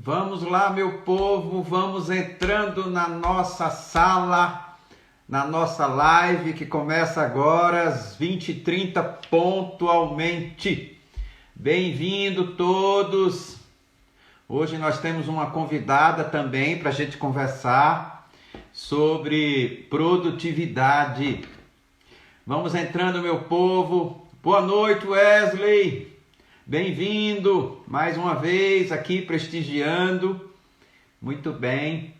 Vamos lá, meu povo, vamos entrando na nossa sala, na nossa live que começa agora às 20h30 pontualmente. Bem-vindo todos. Hoje nós temos uma convidada também para a gente conversar sobre produtividade. Vamos entrando, meu povo. Boa noite, Wesley. Bem-vindo mais uma vez aqui prestigiando. Muito bem.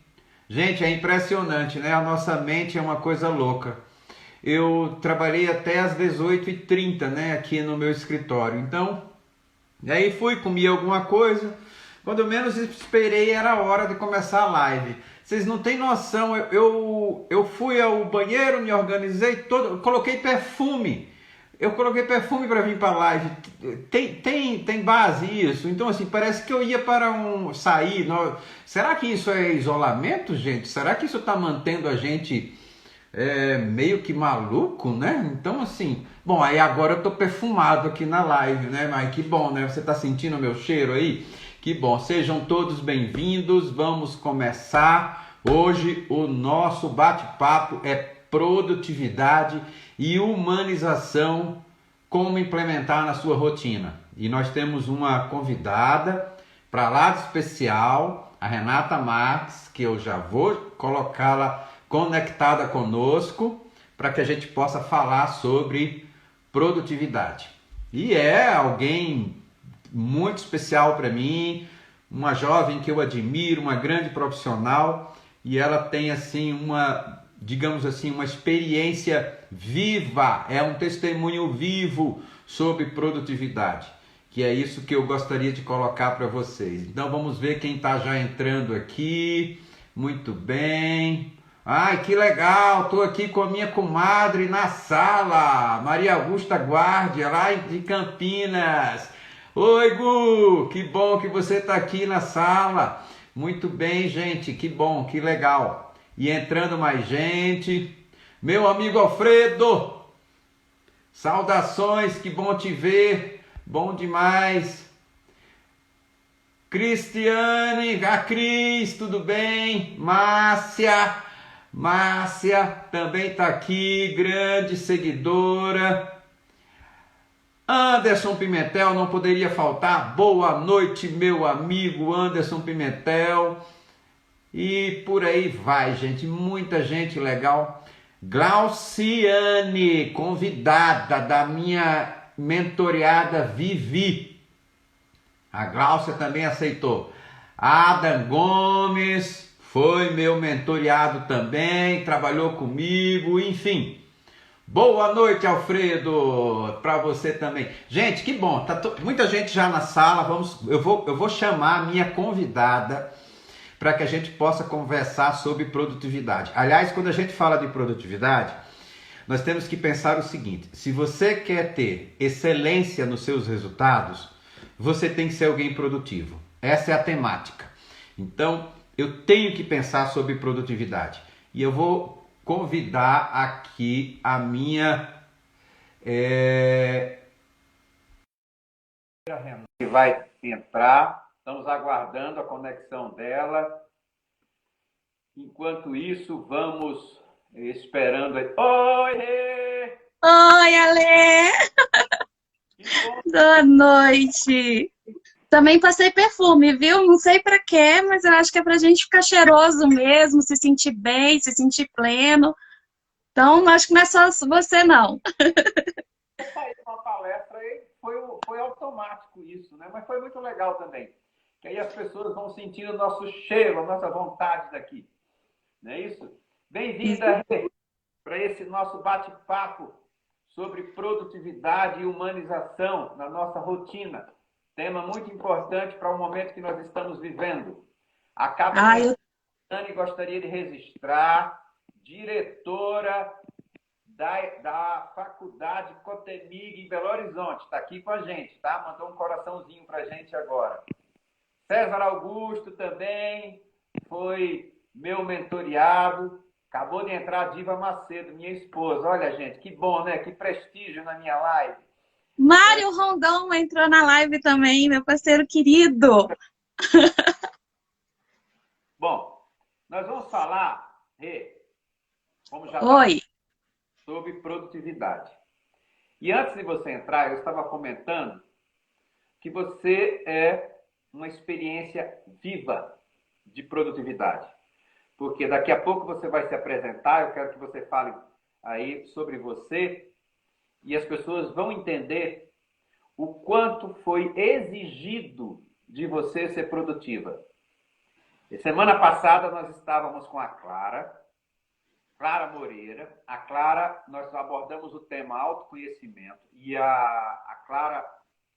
Gente, é impressionante, né? A nossa mente é uma coisa louca. Eu trabalhei até às 18h30, né? Aqui no meu escritório. Então, aí fui, comi alguma coisa. Quando eu menos esperei, era a hora de começar a live. Vocês não têm noção. Eu fui ao banheiro, me organizei todo, coloquei perfume. Eu coloquei perfume para vir para a live. Tem base isso? Então, assim, parece que eu ia para sair. Será que isso é isolamento, gente? Será que isso está mantendo a gente meio que maluco, né? Então, assim... Bom, aí agora eu tô perfumado aqui na live, né? Mas que bom, né? Você tá sentindo o meu cheiro aí? Que bom. Sejam todos bem-vindos. Vamos começar. Hoje o nosso bate-papo é produtividade e humanização, como implementar na sua rotina. E nós temos uma convidada para lá de especial, a Renata Marques, que eu já vou colocá-la conectada conosco para que a gente possa falar sobre produtividade. E é alguém muito especial para mim, uma jovem que eu admiro, uma grande profissional, e ela tem assim digamos assim, uma experiência viva, é um testemunho vivo sobre produtividade, que é isso que eu gostaria de colocar para vocês. Então vamos ver quem está já entrando aqui. Muito bem. Ai, que legal, estou aqui com a minha comadre na sala, Maria Augusta Guardia, lá de Campinas. Oi, Gu, que bom que você está aqui na sala. Muito bem, gente, que bom, que legal. E entrando mais gente, meu amigo Alfredo, saudações, que bom te ver, bom demais. Cristiane, a Cris, tudo bem? Márcia também está aqui, grande seguidora. Anderson Pimentel, não poderia faltar, boa noite meu amigo Anderson Pimentel. E por aí vai, gente, muita gente legal. Glauciane, convidada da minha mentoreada Vivi. A Glaucia também aceitou. Adam Gomes foi meu mentoreado também, trabalhou comigo, enfim. Boa noite, Alfredo, para você também. Gente, que bom, tá muita gente já na sala. Eu vou chamar a minha convidada para que a gente possa conversar sobre produtividade. Aliás, quando a gente fala de produtividade, nós temos que pensar o seguinte: se você quer ter excelência nos seus resultados, você tem que ser alguém produtivo. Essa é a temática. Então, eu tenho que pensar sobre produtividade. E eu vou convidar aqui a minha... que vai entrar. Estamos aguardando a conexão dela. Enquanto isso, vamos esperando. Oi! Oi, Alê! Boa noite! Também passei perfume, viu? Não sei pra quê, mas eu acho que é pra gente ficar cheiroso mesmo, se sentir bem, se sentir pleno. Então, acho que não é só você, não. Eu saí de uma palestra e foi automático isso, né? Mas foi muito legal também. Que aí as pessoas vão sentindo o nosso cheiro, a nossa vontade daqui. Não é isso? Bem-vinda para esse nosso bate-papo sobre produtividade e humanização na nossa rotina. Tema muito importante para o momento que nós estamos vivendo. Acabo de Dani, gostaria de registrar, diretora da Faculdade Cotemig em Belo Horizonte. Está aqui com a gente, tá? Mandou um coraçãozinho para a gente agora. César Augusto também foi meu mentoreado. Acabou de entrar a Diva Macedo, minha esposa. Olha, gente, que bom, né? Que prestígio na minha live. Mário Rondon entrou na live também, meu parceiro querido. Bom, nós vamos falar, Rê, como já Oi. sobre produtividade. E antes de você entrar, eu estava comentando que você é uma experiência viva de produtividade. Porque daqui a pouco você vai se apresentar, eu quero que você fale aí sobre você e as pessoas vão entender o quanto foi exigido de você ser produtiva. E semana passada nós estávamos com a Clara Moreira. A Clara, nós abordamos o tema autoconhecimento e a Clara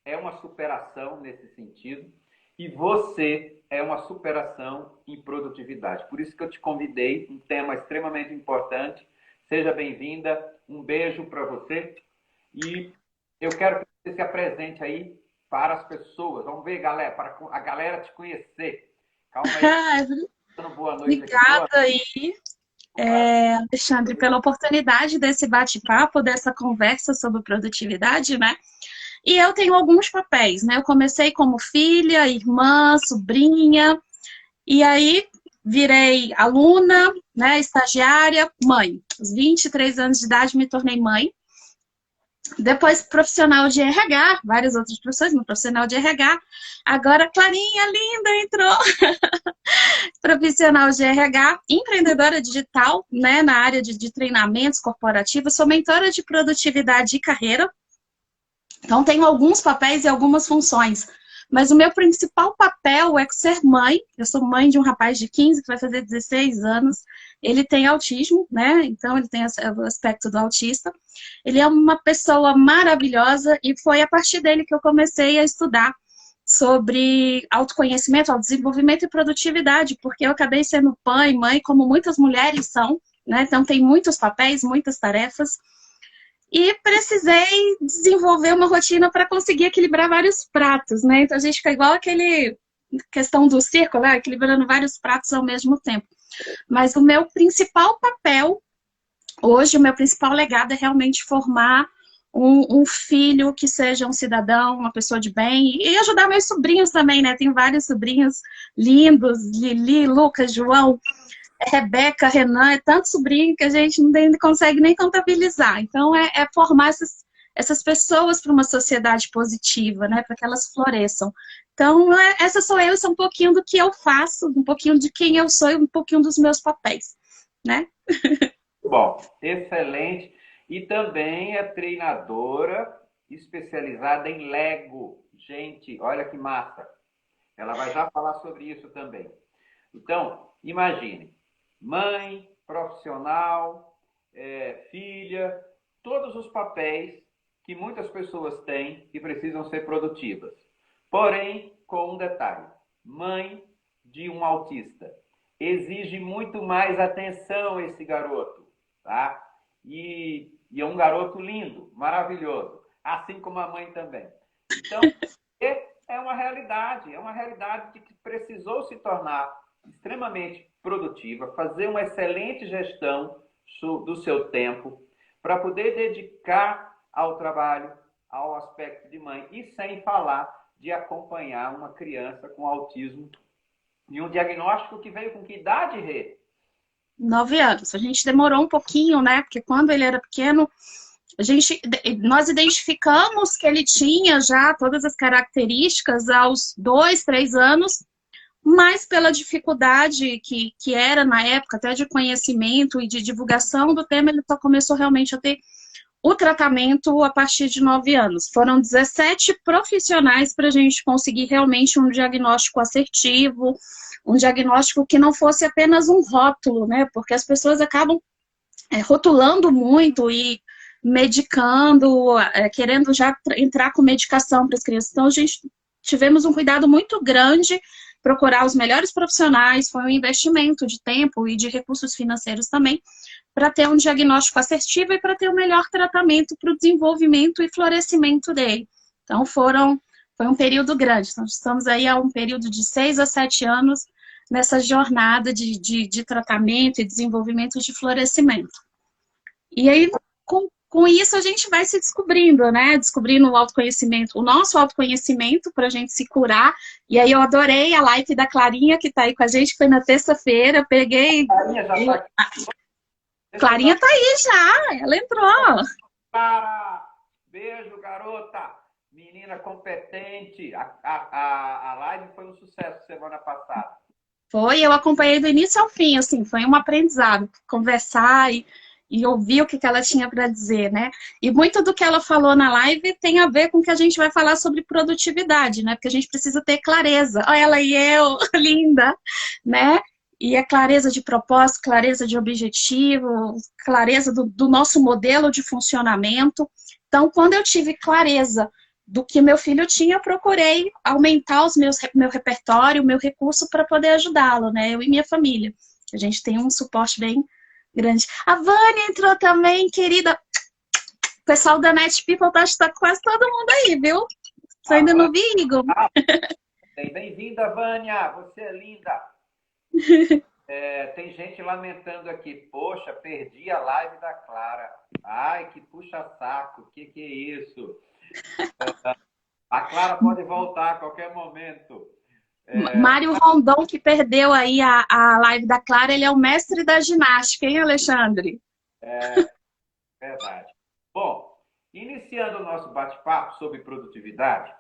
é uma superação nesse sentido e você é uma superação em produtividade. Por isso que eu te convidei, um tema extremamente importante. Seja bem-vinda, um beijo para você e eu quero que você se apresente aí para as pessoas. Vamos ver, galera, para a galera te conhecer. Calma aí. Boa noite. Obrigada aí, Alexandre, pela oportunidade desse bate-papo, dessa conversa sobre produtividade, né? E eu tenho alguns papéis, né? Eu comecei como filha, irmã, sobrinha, e aí virei aluna, né? Estagiária, mãe. Aos 23 anos de idade me tornei mãe. Depois profissional de RH, várias outras profissões, mas profissional de RH. Agora Clarinha, linda, entrou. Profissional de RH, empreendedora digital, né, na área de treinamentos corporativos, sou mentora de produtividade e carreira. Então, tenho alguns papéis e algumas funções. Mas o meu principal papel é ser mãe. Eu sou mãe de um rapaz de 15, que vai fazer 16 anos. Ele tem autismo, né? Então, ele tem o aspecto do autista. Ele é uma pessoa maravilhosa e foi a partir dele que eu comecei a estudar sobre autoconhecimento, autodesenvolvimento e produtividade, porque eu acabei sendo pai, mãe, como muitas mulheres são, né? Então, tem muitos papéis, muitas tarefas. E precisei desenvolver uma rotina para conseguir equilibrar vários pratos, né? Então a gente fica igual aquele questão do circo, né? Equilibrando vários pratos ao mesmo tempo. Mas o meu principal papel, hoje, o meu principal legado é realmente formar um filho que seja um cidadão, uma pessoa de bem, e ajudar meus sobrinhos também, né? Tenho vários sobrinhos lindos, Lili, Lucas, João, Rebeca, Renan, é tanto sobrinho que a gente não consegue nem contabilizar. Então, é formar essas pessoas para uma sociedade positiva, né? Para que elas floresçam. Então, essa sou eu, isso é um pouquinho do que eu faço, um pouquinho de quem eu sou e um pouquinho dos meus papéis, né? Bom, excelente. E também é treinadora especializada em Lego. Gente, olha que massa. Ela vai já falar sobre isso também. Então, imagine, mãe, profissional, filha, todos os papéis que muitas pessoas têm e precisam ser produtivas. Porém, com um detalhe, mãe de um autista. Exige muito mais atenção esse garoto, tá? E é um garoto lindo, maravilhoso, assim como a mãe também. Então, é uma realidade de que precisou se tornar extremamente produtiva, fazer uma excelente gestão do seu tempo para poder dedicar ao trabalho, ao aspecto de mãe, e sem falar de acompanhar uma criança com autismo e um diagnóstico que veio com que idade, Rê? 9 anos. A gente demorou um pouquinho, né? Porque quando ele era pequeno, nós identificamos que ele tinha já todas as características aos 2, 3 anos, mas pela dificuldade que era na época, até de conhecimento e de divulgação do tema, ele só começou realmente a ter o tratamento a partir de 9 anos. Foram 17 profissionais para a gente conseguir realmente um diagnóstico assertivo, um diagnóstico que não fosse apenas um rótulo, né? Porque as pessoas acabam rotulando muito e medicando, querendo já entrar com medicação para as crianças. Então, a gente tivemos um cuidado muito grande, procurar os melhores profissionais, foi um investimento de tempo e de recursos financeiros também, para ter um diagnóstico assertivo e para ter o melhor tratamento para o desenvolvimento e florescimento dele. Então, foi um período grande. Nós estamos aí há um período de 6 a 7 anos nessa jornada de tratamento e desenvolvimento de florescimento. E aí, com com isso a gente vai se descobrindo, né? Descobrindo o autoconhecimento, o nosso autoconhecimento para a gente se curar. E aí eu adorei a live da Clarinha que está aí com a gente, que foi na terça-feira. Peguei. Clarinha já está aqui. Clarinha tá aí já, ela entrou. Para! Beijo, garota! Menina competente. A live foi um sucesso semana passada. Foi, eu acompanhei do início ao fim, assim, foi um aprendizado. Conversar e ouvir o que ela tinha para dizer, né? E muito do que ela falou na live tem a ver com o que a gente vai falar sobre produtividade, né? Porque a gente precisa ter clareza. Olha ela e eu, linda, né? E a clareza de propósito, clareza de objetivo, clareza do nosso modelo de funcionamento. Então, quando eu tive clareza do que meu filho tinha, eu procurei aumentar meu repertório, meu recurso para poder ajudá-lo, né? Eu e minha família. A gente tem um suporte bem grande. A Vânia entrou também, querida. O pessoal da Net People tá quase todo mundo aí, viu? Só ainda não vi, Igor. Bem-vinda, Vânia. Você é linda. Tem gente lamentando aqui. Poxa, perdi a live da Clara. Ai, que puxa-saco. Que é isso? A Clara pode voltar a qualquer momento. Mário Rondon, que perdeu aí a live da Clara, ele é o mestre da ginástica, hein, Alexandre? É verdade. Bom, iniciando o nosso bate-papo sobre produtividade,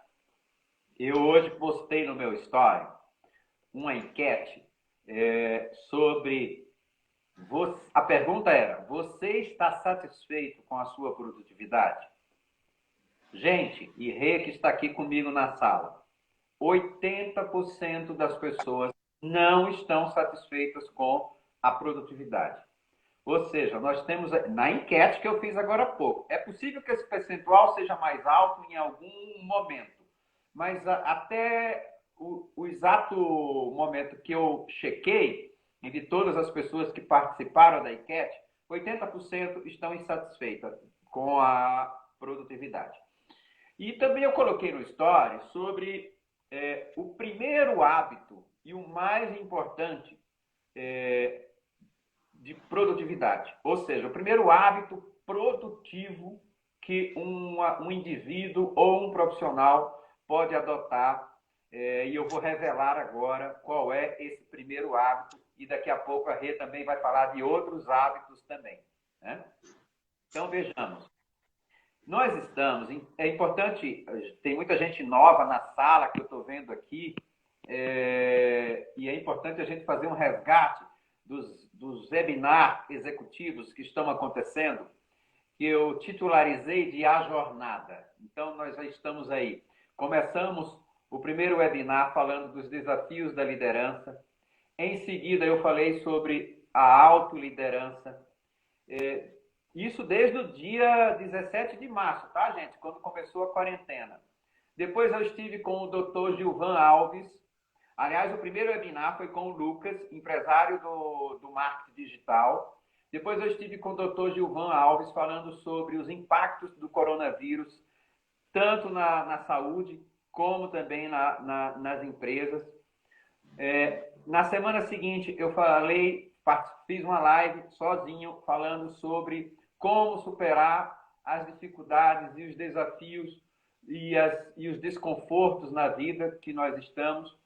eu hoje postei no meu story uma enquete sobre... A pergunta era, você está satisfeito com a sua produtividade? Gente, e Rê que está aqui comigo na sala, 80% das pessoas não estão satisfeitas com a produtividade. Ou seja, nós temos, na enquete que eu fiz agora há pouco, é possível que esse percentual seja mais alto em algum momento, mas até o exato momento que eu chequei, e de todas as pessoas que participaram da enquete, 80% estão insatisfeitas com a produtividade. E também eu coloquei no story sobre o primeiro hábito e o mais importante de produtividade. Ou seja, o primeiro hábito produtivo que um indivíduo ou um profissional pode adotar. E eu vou revelar agora qual é esse primeiro hábito. E daqui a pouco a Rê também vai falar de outros hábitos também, né? Então, vejamos. Nós estamos... É importante... Tem muita gente nova na sala que eu estou vendo aqui. E é importante a gente fazer um resgate dos webinars executivos que estão acontecendo, que eu titularizei de A Jornada. Então, nós já estamos aí. Começamos o primeiro webinar falando dos desafios da liderança. Em seguida, eu falei sobre a autoliderança. Isso desde o dia 17 de março, tá, gente? Quando começou a quarentena. Depois eu estive com o Dr. Gilvan Alves. Aliás, o primeiro webinar foi com o Lucas, empresário do marketing digital. Depois eu estive com o Dr. Gilvan Alves falando sobre os impactos do coronavírus, tanto na saúde como também nas empresas. Na semana seguinte, eu fiz uma live sozinho falando sobre como superar as dificuldades e os desafios e os desconfortos na vida que nós estamos.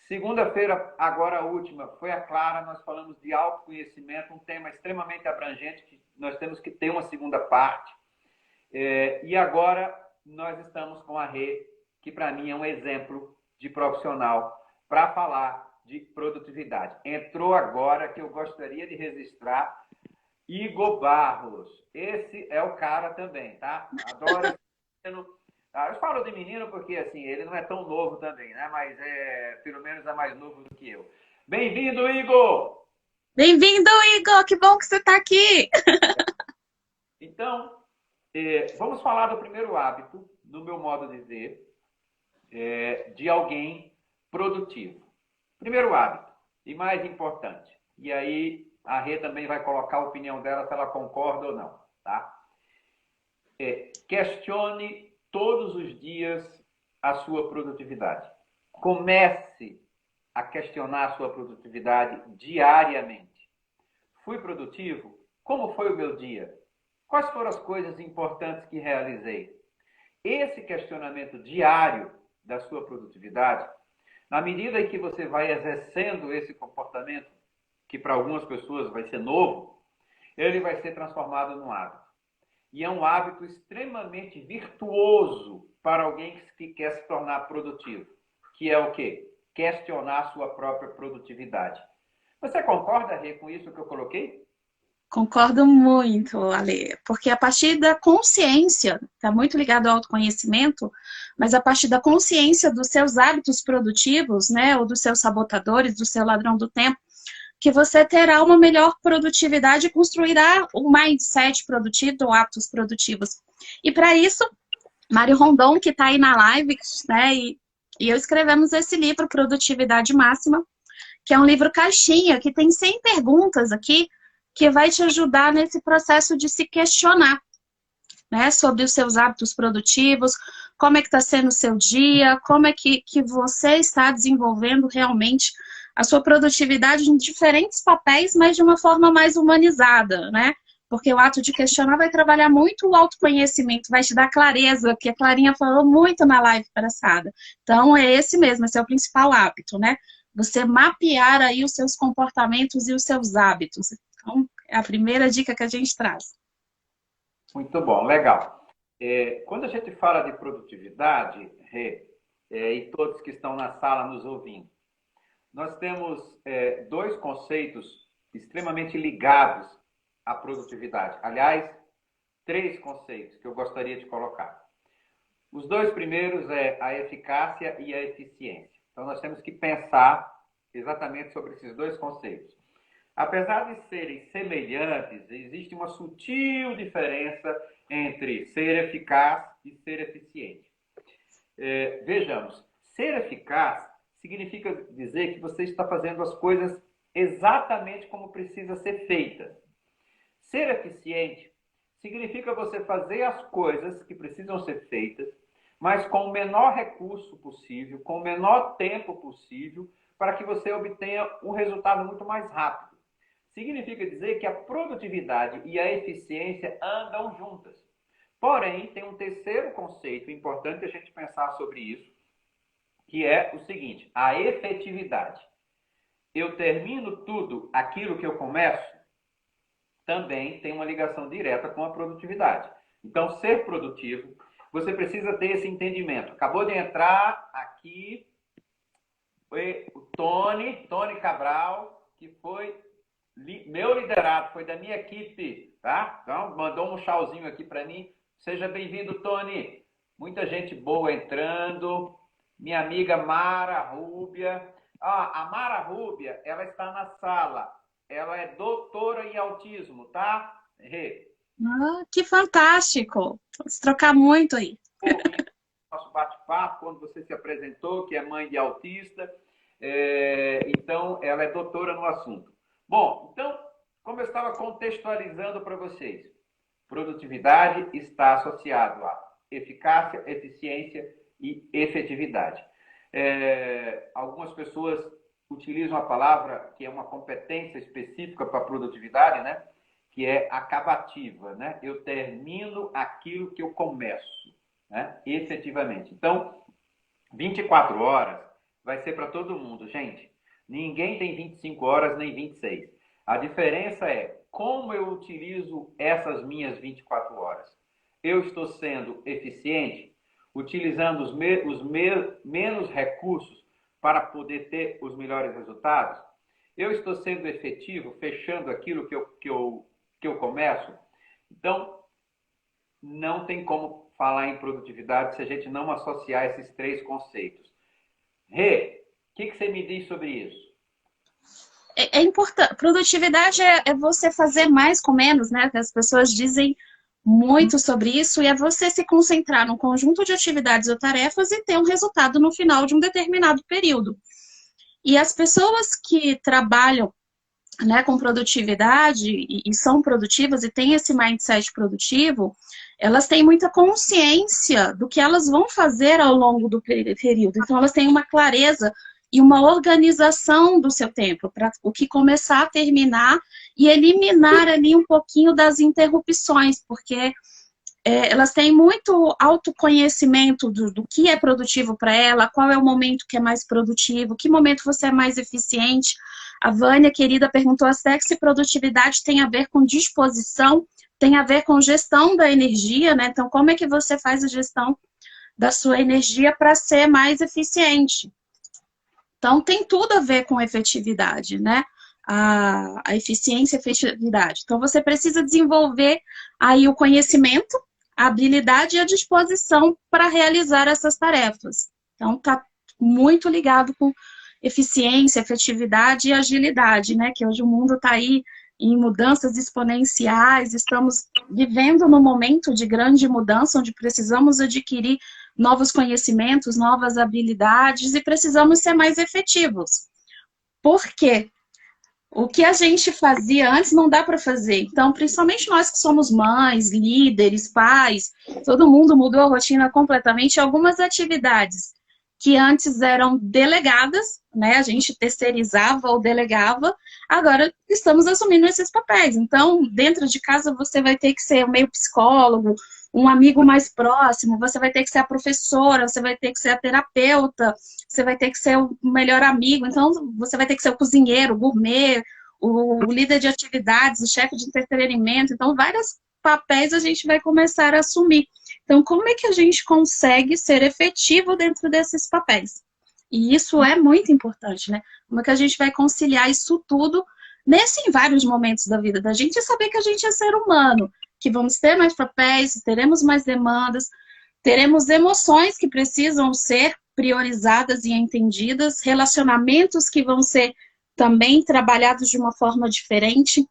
Segunda-feira, agora a última, foi a Clara, nós falamos de autoconhecimento, um tema extremamente abrangente, que nós temos que ter uma segunda parte. E agora nós estamos com a Rê, que para mim é um exemplo de profissional, para falar de produtividade. Entrou agora que eu gostaria de registrar Igor Barros. Esse é o cara também, tá? Adoro esse menino. Eu falo de menino porque assim, ele não é tão novo também, né? Mas pelo menos é mais novo do que eu. Bem-vindo, Igor! Bem-vindo, Igor! Que bom que você está aqui! Então, vamos falar do primeiro hábito, no meu modo de ver, de alguém produtivo. Primeiro hábito, e mais importante. E aí a Rê também vai colocar a opinião dela, se ela concorda ou não, tá? Questione todos os dias a sua produtividade. Comece a questionar a sua produtividade diariamente. Fui produtivo? Como foi o meu dia? Quais foram as coisas importantes que realizei? Esse questionamento diário da sua produtividade, na medida em que você vai exercendo esse comportamento, que para algumas pessoas vai ser novo, ele vai ser transformado num hábito. E é um hábito extremamente virtuoso para alguém que quer se tornar produtivo, que é o quê? Questionar a sua própria produtividade. Você concorda, Rê, com isso que eu coloquei? Concordo muito, Ale, porque a partir da consciência, está muito ligado ao autoconhecimento, mas a partir da consciência dos seus hábitos produtivos, né, ou dos seus sabotadores, do seu ladrão do tempo, que você terá uma melhor produtividade e construirá um mindset produtivo ou hábitos produtivos. E para isso, Mário Rondon, que está aí na live, né, e eu escrevemos esse livro, Produtividade Máxima, que é um livro caixinha, que tem 100 perguntas aqui, que vai te ajudar nesse processo de se questionar, né, sobre os seus hábitos produtivos, como é que está sendo o seu dia, como é que você está desenvolvendo realmente a sua produtividade em diferentes papéis, mas de uma forma mais humanizada, né? Porque o ato de questionar vai trabalhar muito o autoconhecimento, vai te dar clareza, que a Clarinha falou muito na live passada. Então, é esse mesmo, esse é o principal hábito, né? Você mapear aí os seus comportamentos e os seus hábitos. Então, é a primeira dica que a gente traz. Muito bom, legal. Quando a gente fala de produtividade, Rê, e todos que estão na sala nos ouvindo, nós temos dois conceitos extremamente ligados à produtividade. Aliás, três conceitos que eu gostaria de colocar. Os dois primeiros é a eficácia e a eficiência. Então, nós temos que pensar exatamente sobre esses dois conceitos. Apesar de serem semelhantes, existe uma sutil diferença entre ser eficaz e ser eficiente. Vejamos, ser eficaz significa dizer que você está fazendo as coisas exatamente como precisa ser feitas. Ser eficiente significa você fazer as coisas que precisam ser feitas, mas com o menor recurso possível, com o menor tempo possível, para que você obtenha um resultado muito mais rápido. Significa dizer que a produtividade e a eficiência andam juntas. Porém, tem um terceiro conceito importante a gente pensar sobre isso, que é o seguinte, a efetividade. Eu termino tudo aquilo que eu começo, também tem uma ligação direta com a produtividade. Então, ser produtivo, você precisa ter esse entendimento. Acabou de entrar aqui o Tony Cabral, que foi meu liderado, foi da minha equipe, tá? Então, mandou um tchauzinho aqui para mim. Seja bem-vindo, Tony. Muita gente boa entrando. Minha amiga Mara Rúbia. A Mara Rúbia, ela está na sala. Ela é doutora em autismo, tá? Que fantástico! Vamos trocar muito aí. Nosso bate-papo, quando você se apresentou, que é mãe de autista. Então, ela é doutora no assunto. Bom, então, como eu estava contextualizando para vocês, produtividade está associado a eficácia, eficiência e efetividade. Algumas pessoas utilizam a palavra que é uma competência específica para a produtividade, né? Que é acabativa, né? Eu termino aquilo que eu começo, né? Efetivamente. Então, 24 horas vai ser para todo mundo, gente. Ninguém tem 25 horas nem 26. A diferença é como eu utilizo essas minhas 24 horas. Eu estou sendo eficiente, utilizando os menos recursos para poder ter os melhores resultados? Eu estou sendo efetivo, fechando aquilo que eu começo? Então, não tem como falar em produtividade se a gente não associar esses três conceitos. Rê, o que você me diz sobre isso? É importante. Produtividade é você fazer mais com menos, né? As pessoas dizem muito sobre isso, e é você se concentrar num conjunto de atividades ou tarefas e ter um resultado no final de um determinado período. E as pessoas que trabalham, né, com produtividade e são produtivas e têm esse mindset produtivo, elas têm muita consciência do que elas vão fazer ao longo do período. Então, elas têm uma clareza e uma organização do seu tempo, para o que começar a terminar e eliminar ali um pouquinho das interrupções, porque elas têm muito autoconhecimento do que é produtivo para ela, qual é o momento que é mais produtivo, que momento você é mais eficiente. A Vânia, querida, perguntou até se produtividade tem a ver com disposição, tem a ver com gestão da energia, né? Então, como é que você faz a gestão da sua energia para ser mais eficiente? Então, tem tudo a ver com efetividade, né? A eficiência e efetividade. Então, você precisa desenvolver aí o conhecimento, a habilidade e a disposição para realizar essas tarefas. Então, está muito ligado com eficiência, efetividade e agilidade, né? Que hoje o mundo está aí em mudanças exponenciais, estamos vivendo num momento de grande mudança, onde precisamos adquirir novos conhecimentos, novas habilidades e precisamos ser mais efetivos. Por quê? O que a gente fazia antes não dá para fazer. Então, principalmente nós que somos mães, líderes, pais, todo mundo mudou a rotina completamente. Algumas atividades que antes eram delegadas, né? A gente terceirizava ou delegava, agora estamos assumindo esses papéis. Então, dentro de casa, você vai ter que ser meio psicólogo, um amigo mais próximo, você vai ter que ser a professora, você vai ter que ser a terapeuta, você vai ter que ser o melhor amigo, então você vai ter que ser o cozinheiro, o gourmet, o líder de atividades, o chefe de entretenimento, então vários papéis a gente vai começar a assumir. Então, como é que a gente consegue ser efetivo dentro desses papéis? E isso é muito importante, né? Como é que a gente vai conciliar isso tudo em vários momentos da vida da gente e saber que a gente é ser humano, que vamos ter mais papéis, teremos mais demandas, teremos emoções que precisam ser priorizadas e entendidas, relacionamentos que vão ser também trabalhados de uma forma diferente.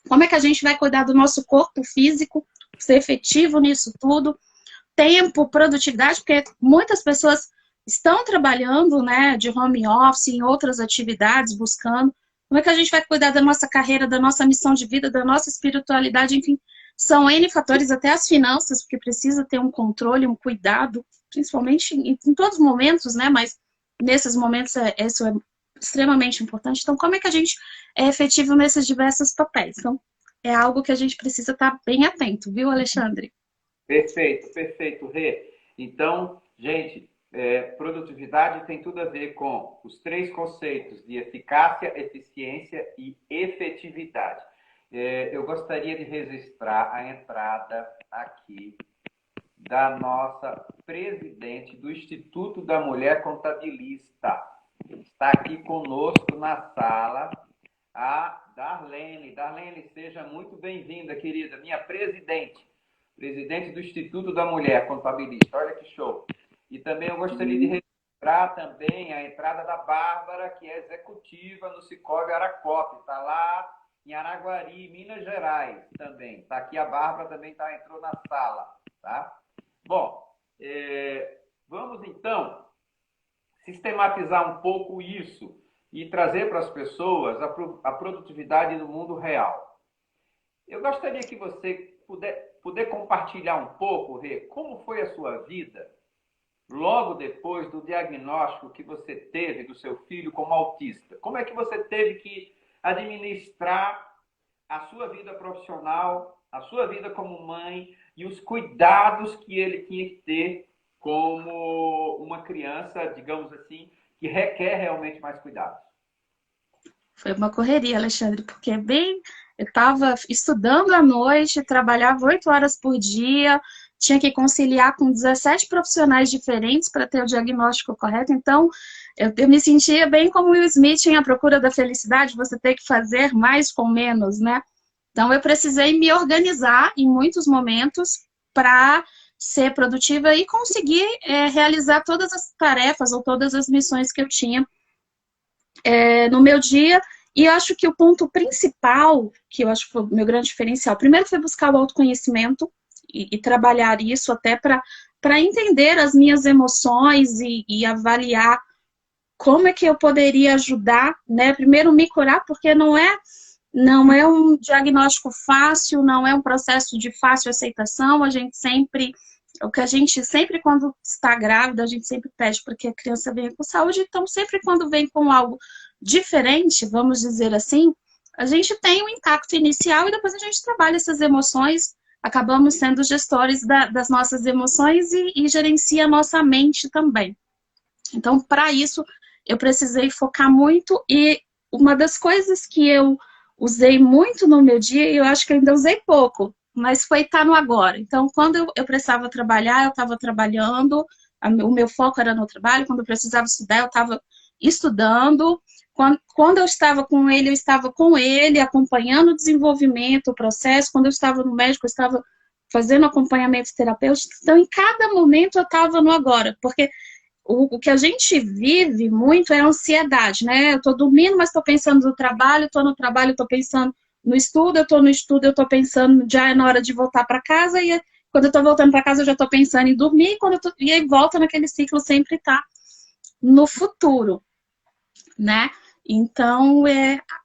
Como é que a gente vai cuidar do nosso corpo físico, ser efetivo nisso tudo? Tempo, produtividade, porque muitas pessoas estão trabalhando, né, de home office, em outras atividades, buscando. Como é que a gente vai cuidar da nossa carreira, da nossa missão de vida, da nossa espiritualidade, enfim. São N fatores, até as finanças, porque precisa ter um controle, um cuidado, principalmente em todos os momentos, né? Mas nesses momentos isso é extremamente importante. Então, como é que a gente é efetivo nesses diversos papéis? Então, é algo que a gente precisa estar bem atento, viu, Alexandre? Perfeito, perfeito, Rê. Então, gente, produtividade tem tudo a ver com os três conceitos de eficácia, eficiência e efetividade. Eu gostaria de registrar a entrada aqui da nossa presidente do Instituto da Mulher Contabilista. Está aqui conosco na sala a Darlene. Darlene, seja muito bem-vinda, querida, minha presidente do Instituto da Mulher Contabilista. Olha que show! E também eu gostaria de registrar também a entrada da Bárbara, que é executiva no Sicoob Aracop. Está lá em Araguari, Minas Gerais, também. Está aqui a Bárbara, também entrou na sala, tá? Bom, vamos então sistematizar um pouco isso e trazer para as pessoas a produtividade no mundo real. Eu gostaria que você puder compartilhar um pouco, Rê, como foi a sua vida logo depois do diagnóstico que você teve do seu filho como autista. Como é que você teve que administrar a sua vida profissional, a sua vida como mãe e os cuidados que ele tinha que ter como uma criança, digamos assim, que requer realmente mais cuidados? Foi uma correria, Alexandre, porque eu estava estudando à noite, trabalhava 8 horas por dia, tinha que conciliar com 17 profissionais diferentes para ter o diagnóstico correto. Então, eu me sentia bem como Will Smith em A Procura da Felicidade, você tem que fazer mais com menos, né? Então, eu precisei me organizar em muitos momentos para ser produtiva e conseguir realizar todas as tarefas ou todas as missões que eu tinha no meu dia. E eu acho que o ponto principal, que eu acho que foi o meu grande diferencial, primeiro foi buscar o autoconhecimento e trabalhar isso até para entender as minhas emoções e avaliar como é que eu poderia ajudar, né? Primeiro me curar, porque não é um diagnóstico fácil, não é um processo de fácil aceitação, a gente sempre O que a gente sempre, quando está grávida, a gente sempre pede para que a criança venha com saúde. Então, sempre quando vem com algo diferente, vamos dizer assim, a gente tem um impacto inicial e depois a gente trabalha essas emoções, acabamos sendo gestores das nossas emoções e gerencia a nossa mente também. Então, para isso, eu precisei focar muito e uma das coisas que eu usei muito no meu dia, e eu acho que eu ainda usei pouco, mas foi estar no agora. Então, quando eu precisava trabalhar, eu estava trabalhando, o meu foco era no trabalho, quando eu precisava estudar, eu estava estudando, quando eu estava com ele, eu estava com ele, acompanhando o desenvolvimento, o processo, quando eu estava no médico, eu estava fazendo acompanhamento terapêutico, então em cada momento eu estava no agora, porque o que a gente vive muito é a ansiedade, né? Eu estou dormindo, mas estou pensando no trabalho, estou no trabalho, estou pensando no estudo, eu estou no estudo, eu estou pensando já é na hora de voltar para casa, e quando eu estou voltando para casa eu já estou pensando em dormir, e aí volta naquele ciclo sempre tá no futuro, né? Então,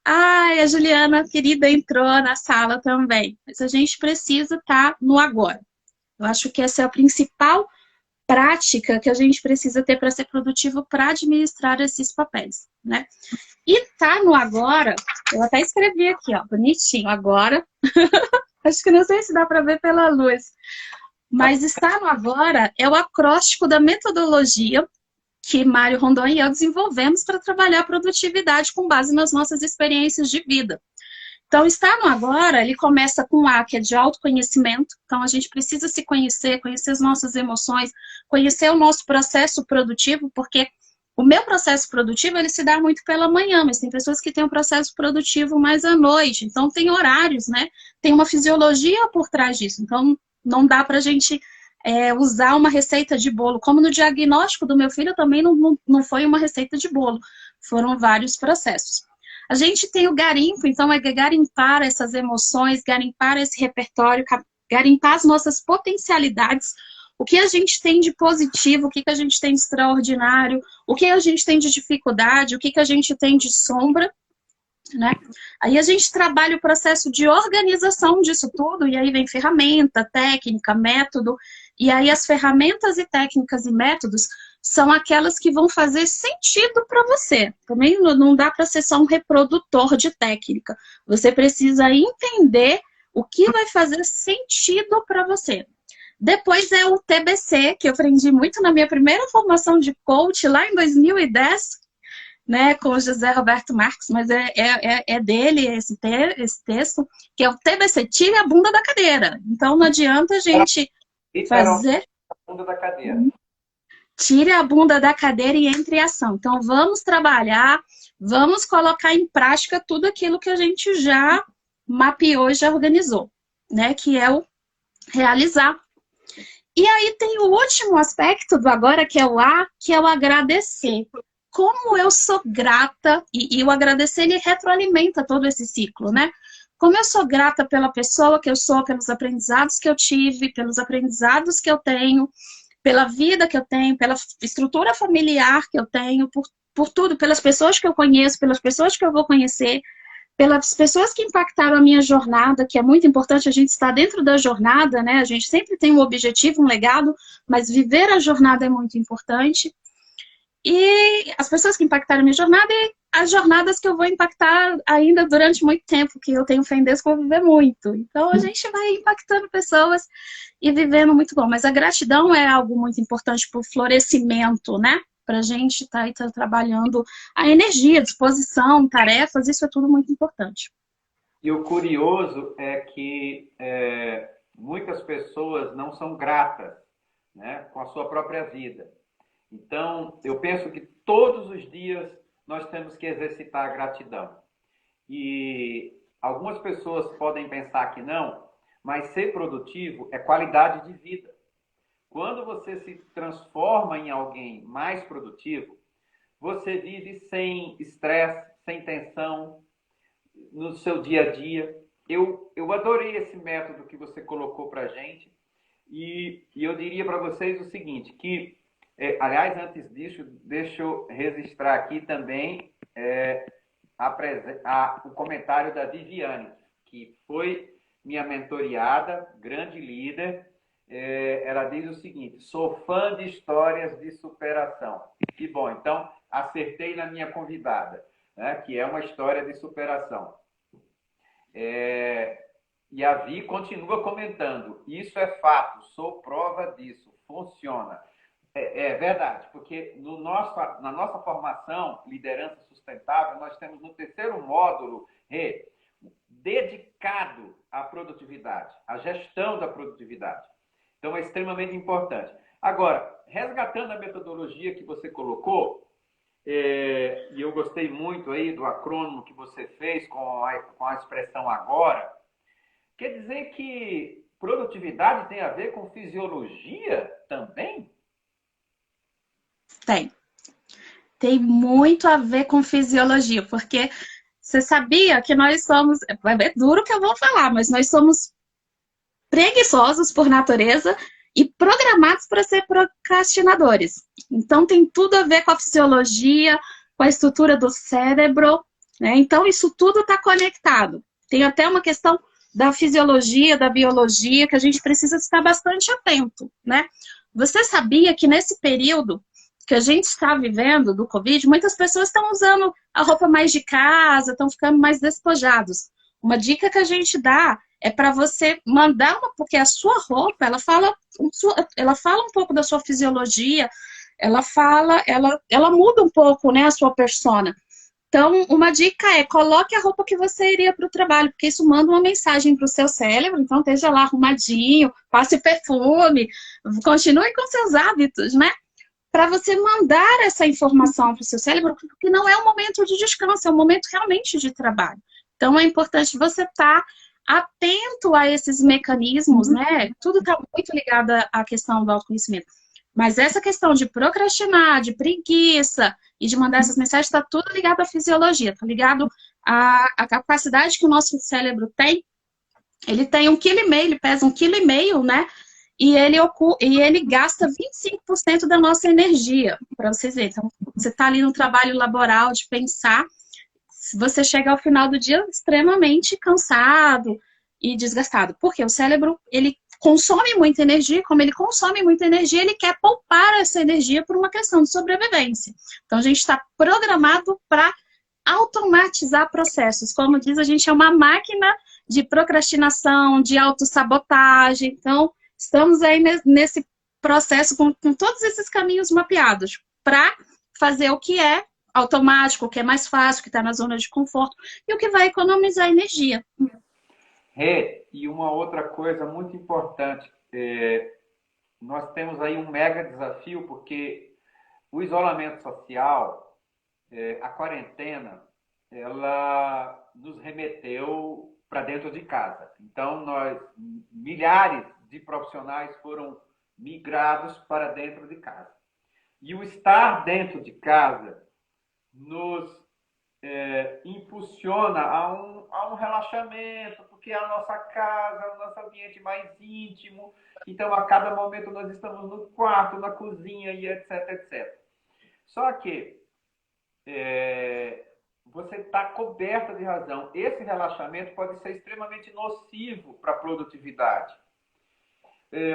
ai, a Juliana, querida, entrou na sala também, mas a gente precisa estar no agora. Eu acho que essa é a principal prática que a gente precisa ter para ser produtivo para administrar esses papéis, né? E tá no agora, eu até escrevi aqui, ó, bonitinho, agora. Acho que não sei se dá para ver pela luz, mas estar no agora é o acróstico da metodologia que Mário Rondon e eu desenvolvemos para trabalhar a produtividade com base nas nossas experiências de vida. Então, estar no agora, ele começa com A, que é de autoconhecimento. Então, a gente precisa se conhecer, conhecer as nossas emoções, conhecer o nosso processo produtivo, porque o meu processo produtivo, ele se dá muito pela manhã, mas tem pessoas que têm um processo produtivo mais à noite. Então, tem horários, né? Tem uma fisiologia por trás disso. Então, não dá para a gente usar uma receita de bolo. Como no diagnóstico do meu filho, também não foi uma receita de bolo. Foram vários processos. A gente tem o garimpo, então é garimpar essas emoções, garimpar esse repertório, garimpar as nossas potencialidades, o que a gente tem de positivo, o que a gente tem de extraordinário, o que a gente tem de dificuldade, o que a gente tem de sombra, né? Aí a gente trabalha o processo de organização disso tudo, e aí vem ferramenta, técnica, método, e aí as ferramentas e técnicas e métodos são aquelas que vão fazer sentido para você. Também não dá para ser só um reprodutor de técnica. Você precisa entender o que vai fazer sentido para você. Depois é o TBC, que eu aprendi muito na minha primeira formação de coach, lá em 2010, né, com o José Roberto Marques, mas é dele esse texto, que é o TBC, tire a bunda da cadeira. Então não adianta a gente fazer... A bunda da cadeira. Tire a bunda da cadeira e entre em ação. Então vamos trabalhar, vamos colocar em prática tudo aquilo que a gente já mapeou e já organizou, né, que é o realizar. E aí tem o último aspecto do agora, que é o A, que é o agradecer. Como eu sou grata, e o agradecer, ele retroalimenta todo esse ciclo, né? Como eu sou grata pela pessoa que eu sou, pelos aprendizados que eu tive, pelos aprendizados que eu tenho, pela vida que eu tenho, pela estrutura familiar que eu tenho, por tudo, pelas pessoas que eu conheço, pelas pessoas que eu vou conhecer, pelas pessoas que impactaram a minha jornada, que é muito importante a gente estar dentro da jornada, né? A gente sempre tem um objetivo, um legado, mas viver a jornada é muito importante. E as pessoas que impactaram a minha jornada e as jornadas que eu vou impactar ainda durante muito tempo, que eu tenho fé em Deus que eu vou viver muito. Então a gente vai impactando pessoas e vivendo muito bom. Mas a gratidão é algo muito importante para o florescimento, né? Para a gente estar aí trabalhando a energia, disposição, tarefas, isso é tudo muito importante. E o curioso é que muitas pessoas não são gratas, né, com a sua própria vida. Então, eu penso que todos os dias nós temos que exercitar a gratidão. E algumas pessoas podem pensar que não, mas ser produtivo é qualidade de vida. Quando você se transforma em alguém mais produtivo, você vive sem estresse, sem tensão no seu dia a dia. Eu adorei esse método que você colocou para a gente e eu diria para vocês o seguinte, que, aliás, antes disso, deixa eu registrar aqui também o comentário da Viviane, que foi minha mentoriada, grande líder, ela diz o seguinte: sou fã de histórias de superação. Que bom, então acertei na minha convidada, né, que é uma história de superação. E a Vi continua comentando: isso é fato, sou prova disso, funciona. É verdade, porque na nossa formação, liderança sustentável, nós temos no terceiro módulo dedicado à produtividade, à gestão da produtividade. Então, é extremamente importante. Agora, resgatando a metodologia que você colocou, e eu gostei muito aí do acrônimo que você fez com a expressão agora, quer dizer que produtividade tem a ver com fisiologia também? Tem. Tem muito a ver com fisiologia, porque você sabia que nós somos, é duro que eu vou falar, mas nós somos preguiçosos por natureza e programados para ser procrastinadores. Então tem tudo a ver com a fisiologia, com a estrutura do cérebro, né? Então isso tudo está conectado. Tem até uma questão da fisiologia, da biologia, que a gente precisa estar bastante atento, né? Você sabia que nesse período que a gente está vivendo do Covid, muitas pessoas estão usando a roupa mais de casa, estão ficando mais despojados. Uma dica que a gente dá é para você mandar uma, porque a sua roupa, ela fala um pouco da sua fisiologia, ela muda um pouco, né, a sua persona. Então, uma dica é, coloque a roupa que você iria para o trabalho, porque isso manda uma mensagem para o seu cérebro, então esteja lá arrumadinho, passe perfume, continue com seus hábitos, né? Para você mandar essa informação para o seu cérebro, porque não é um momento de descanso, é um momento realmente de trabalho. Então, é importante você estar atento a esses mecanismos, né? Tudo está muito ligado à questão do autoconhecimento. Mas essa questão de procrastinar, de preguiça e de mandar essas mensagens, está tudo ligado à fisiologia, está ligado à capacidade que o nosso cérebro tem. Ele tem 1,5 kg, ele pesa 1,5 kg, né? E ele gasta 25% da nossa energia, para vocês verem. Então, você está ali no trabalho laboral de pensar, você chega ao final do dia extremamente cansado e desgastado. Porque o cérebro, ele consome muita energia, como ele consome muita energia, ele quer poupar essa energia por uma questão de sobrevivência. Então, a gente está programado para automatizar processos. Como diz, a gente é uma máquina de procrastinação, de autossabotagem. Então, estamos aí nesse processo com todos esses caminhos mapeados para fazer o que é automático, o que é mais fácil, o que está na zona de conforto e o que vai economizar energia. E uma outra coisa muito importante, nós temos aí um mega desafio, porque o isolamento social, a quarentena, ela nos remeteu para dentro de casa. Então, milhares de profissionais foram migrados para dentro de casa. E o estar dentro de casa nos impulsiona a um relaxamento, porque é a nossa casa, é o nosso ambiente mais íntimo. Então, a cada momento nós estamos no quarto, na cozinha e etc, etc. Só que você está coberta de razão. Esse relaxamento pode ser extremamente nocivo para a produtividade.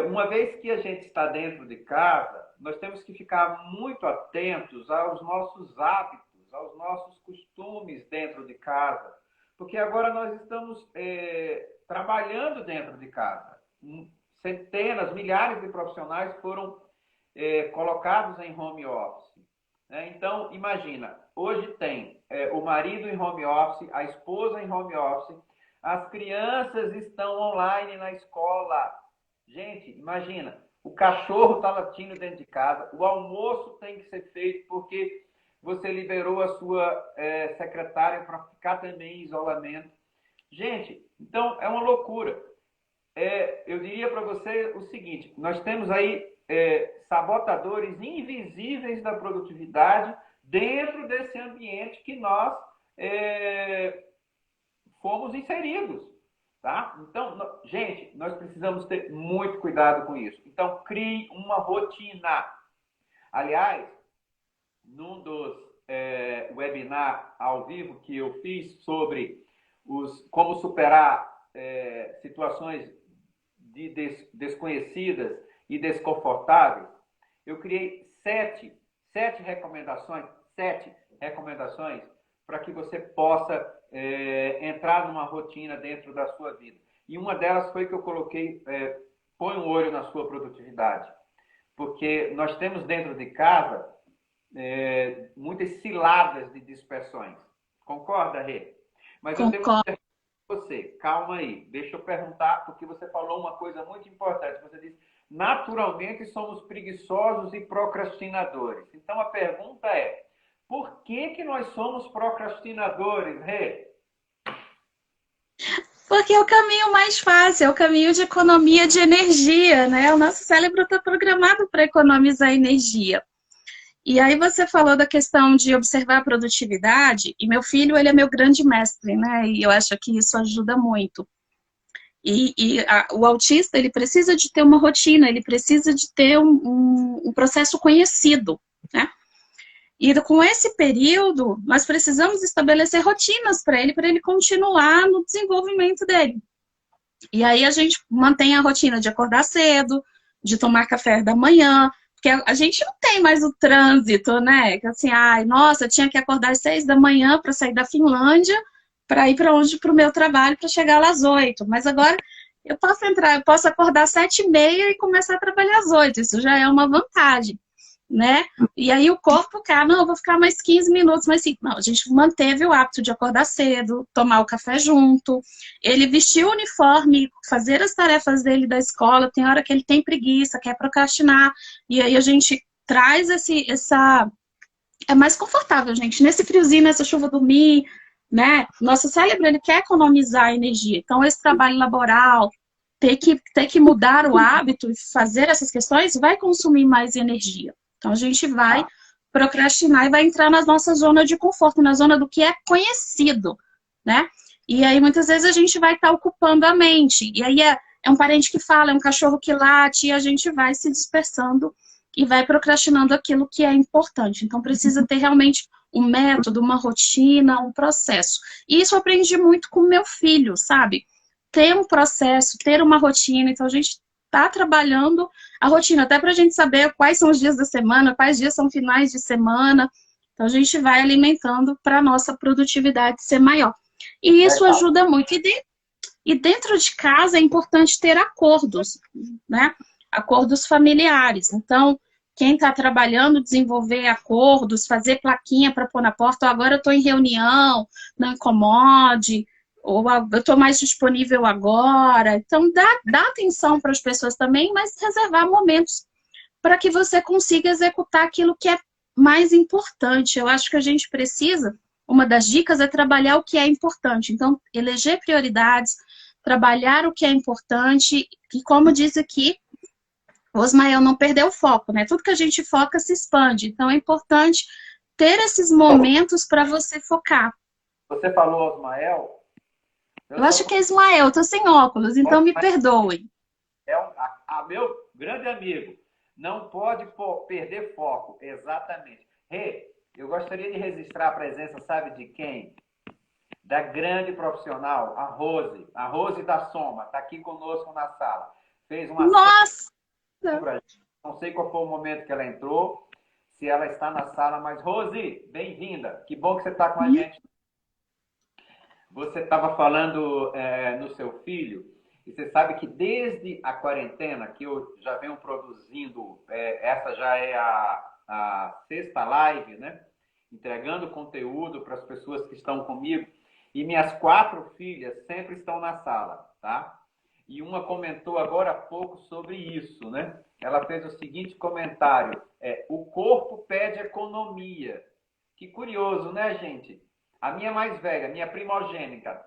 Uma vez que a gente está dentro de casa, nós temos que ficar muito atentos aos nossos hábitos, aos nossos costumes dentro de casa, porque agora nós estamos trabalhando dentro de casa. Centenas, milhares de profissionais foram colocados em home office. Então, imagina, hoje tem o marido em home office, a esposa em home office, as crianças estão online na escola. Gente, imagina, o cachorro está latindo dentro de casa, o almoço tem que ser feito porque você liberou a sua secretária para ficar também em isolamento. Gente, então é uma loucura. Eu diria para você o seguinte, nós temos aí sabotadores invisíveis da produtividade dentro desse ambiente que nós fomos inseridos. Tá? Então, gente, nós precisamos ter muito cuidado com isso. Então, crie uma rotina. Aliás, num dos webinar ao vivo que eu fiz sobre como superar situações desconhecidas e desconfortáveis, eu criei sete recomendações para que você possa entrar numa rotina dentro da sua vida. E uma delas foi que eu coloquei, põe um olho na sua produtividade. Porque nós temos dentro de casa muitas ciladas de dispersões. Concorda, Rê? Mas eu tenho uma pergunta para você. Calma aí. Deixa eu perguntar, porque você falou uma coisa muito importante. Você disse, naturalmente somos preguiçosos e procrastinadores. Então a pergunta é, por que nós somos procrastinadores, Rê? Porque é o caminho mais fácil, é o caminho de economia de energia, né? O nosso cérebro está programado para economizar energia. E aí você falou da questão de observar a produtividade, e meu filho, ele é meu grande mestre, né? E eu acho que isso ajuda muito. O autista, ele precisa de ter uma rotina, ele precisa de ter um processo conhecido, né? E com esse período, nós precisamos estabelecer rotinas para ele continuar no desenvolvimento dele. E aí a gente mantém a rotina de acordar cedo, de tomar café da manhã, porque a gente não tem mais o trânsito, né? Que assim, ai, nossa, eu tinha que acordar às 6 da manhã para sair da Finlândia, para ir para o meu trabalho, para chegar lá às 8. Mas agora eu posso acordar às 7h30 e começar a trabalhar às 8. Isso já é uma vantagem, né? E aí o corpo, cara, não, eu vou ficar mais 15 minutos, mas sim, não, a gente manteve o hábito de acordar cedo, tomar o café junto, ele vestir o uniforme, fazer as tarefas dele da escola, tem hora que ele tem preguiça, quer procrastinar, e aí a gente traz é mais confortável, gente, nesse friozinho, nessa chuva dormir, né? Nosso cérebro, ele quer economizar energia, então esse trabalho laboral, ter que mudar o hábito e fazer essas questões vai consumir mais energia. Então, a gente vai procrastinar e vai entrar na nossa zona de conforto, na zona do que é conhecido, né? E aí, muitas vezes, a gente vai estar ocupando a mente. E aí, é um parente que fala, é um cachorro que late, e a gente vai se dispersando e vai procrastinando aquilo que é importante. Então, precisa ter realmente um método, uma rotina, um processo. E isso eu aprendi muito com meu filho, sabe? Ter um processo, ter uma rotina. Então, a gente está trabalhando a rotina, até para a gente saber quais são os dias da semana, quais dias são finais de semana. Então, a gente vai alimentando para a nossa produtividade ser maior. E isso ajuda muito. E dentro de casa é importante ter acordos, né? Acordos familiares. Então, quem está trabalhando, desenvolver acordos, fazer plaquinha para pôr na porta, agora eu estou em reunião, não incomode, ou eu estou mais disponível agora. Então, dá atenção para as pessoas também, mas reservar momentos para que você consiga executar aquilo que é mais importante. Eu acho que a gente precisa, uma das dicas é trabalhar o que é importante. Então, eleger prioridades, trabalhar o que é importante, e como diz aqui, o Osmael, não perder o foco, né? Tudo que a gente foca se expande. Então, é importante ter esses momentos para você focar. Você falou Osmael? Eu acho que é Ismael, eu tô sem óculos, então me perdoe. É meu grande amigo. Não pode perder foco, exatamente. Rê, eu gostaria de registrar a presença, sabe de quem? Da grande profissional, a Rose da Soma, está aqui conosco na sala. Fez uma... Nossa! Não sei qual foi o momento que ela entrou, se ela está na sala, mas Rose, bem-vinda. Que bom que você está com a gente. Você estava falando no seu filho, e você sabe que desde a quarentena, que eu já venho produzindo, essa já é a sexta live, né? Entregando conteúdo para as pessoas que estão comigo, e minhas 4 filhas sempre estão na sala, tá? E uma comentou agora há pouco sobre isso, né? Ela fez o seguinte comentário, o corpo pede economia. Que curioso, né, gente? A minha mais velha, minha primogênita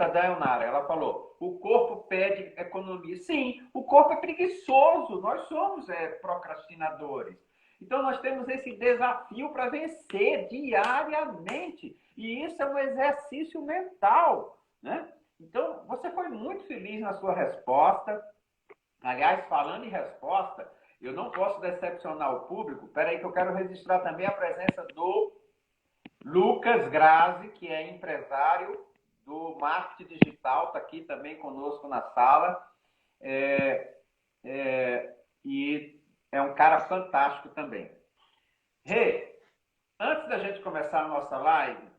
Daionara, ela falou, o corpo pede economia. Sim, o corpo é preguiçoso, nós somos procrastinadores. Então, nós temos esse desafio para vencer diariamente. E isso é um exercício mental, né? Então, você foi muito feliz na sua resposta. Aliás, falando em resposta, eu não posso decepcionar o público. Espera aí que eu quero registrar também a presença do Lucas Grazi, que é empresário do marketing digital, está aqui também conosco na sala. E é um cara fantástico também. Rê, antes da gente começar a nossa live,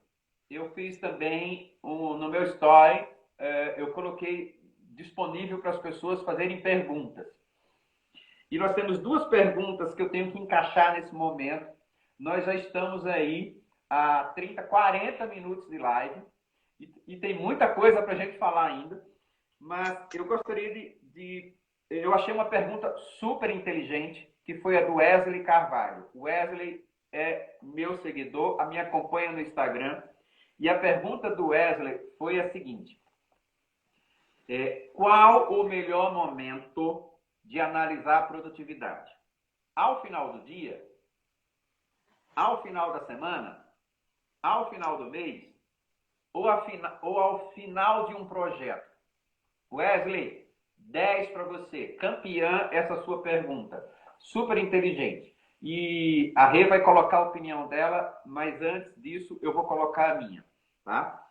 eu fiz também no meu story, eu coloquei disponível para as pessoas fazerem perguntas. E nós temos duas perguntas que eu tenho que encaixar nesse momento. Nós já estamos aí há 30, 40 minutos de live e tem muita coisa para a gente falar ainda, mas eu gostaria eu achei uma pergunta super inteligente, que foi a do Wesley Carvalho. O Wesley é meu seguidor, me acompanha no Instagram, e a pergunta do Wesley foi a seguinte: qual o melhor momento de analisar a produtividade? Ao final do dia? Ao final da semana? Ao final do mês? Ou ao final de um projeto? Wesley, 10 para você. Campeã essa sua pergunta. Super inteligente. E a Rê vai colocar a opinião dela, mas antes disso eu vou colocar a minha. Tá?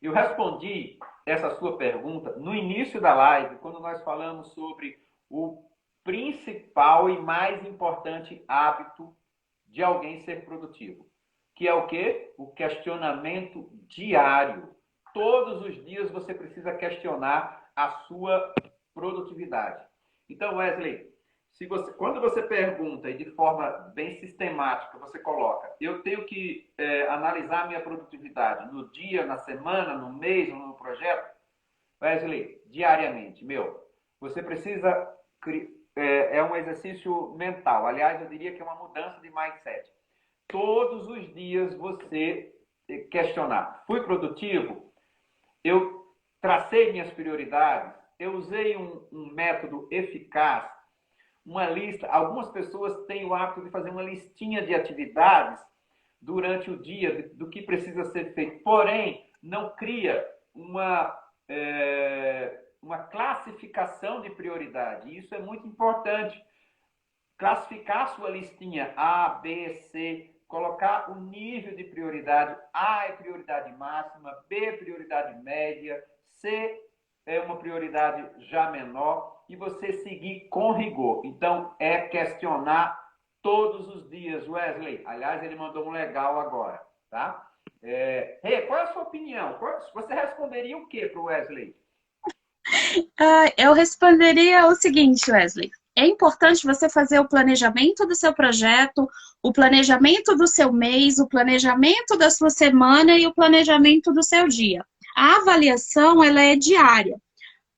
Eu respondi essa sua pergunta no início da live, quando nós falamos sobre o principal e mais importante hábito de alguém ser produtivo. Que é o quê? O questionamento diário. Todos os dias você precisa questionar a sua produtividade. Então, Wesley, quando você pergunta e de forma bem sistemática você coloca, eu tenho que analisar a minha produtividade no dia, na semana, no mês, no projeto, Wesley, diariamente, você precisa, é um exercício mental, aliás, eu diria que é uma mudança de mindset. Todos os dias você questionar, fui produtivo? Eu tracei minhas prioridades? Eu usei um método eficaz? Uma lista? Algumas pessoas têm o hábito de fazer uma listinha de atividades durante o dia, do que precisa ser feito. Porém, não cria uma classificação de prioridade. Isso é muito importante. Classificar a sua listinha A, B, C, colocar o nível de prioridade. A é prioridade máxima, B é prioridade média, C é uma prioridade já menor, e você seguir com rigor. Então, é questionar todos os dias, Wesley. Aliás, ele mandou um legal agora, tá? Qual é a sua opinião? Você responderia o que para o Wesley? Eu responderia o seguinte, Wesley. É importante você fazer o planejamento do seu projeto, o planejamento do seu mês, o planejamento da sua semana e o planejamento do seu dia. A avaliação, ela é diária.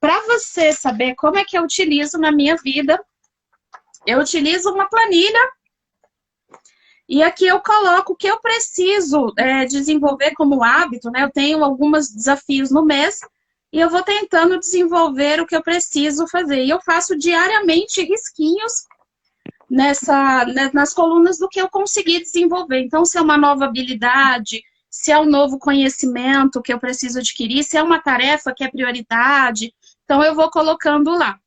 Para você saber como é que eu utilizo na minha vida, eu utilizo uma planilha e aqui eu coloco o que eu preciso desenvolver como hábito, né? Eu tenho alguns desafios no mês e eu vou tentando desenvolver o que eu preciso fazer. E eu faço diariamente risquinhos nas colunas do que eu consegui desenvolver. Então, se é uma nova habilidade, se é um novo conhecimento que eu preciso adquirir, se é uma tarefa que é prioridade, então eu vou colocando lá.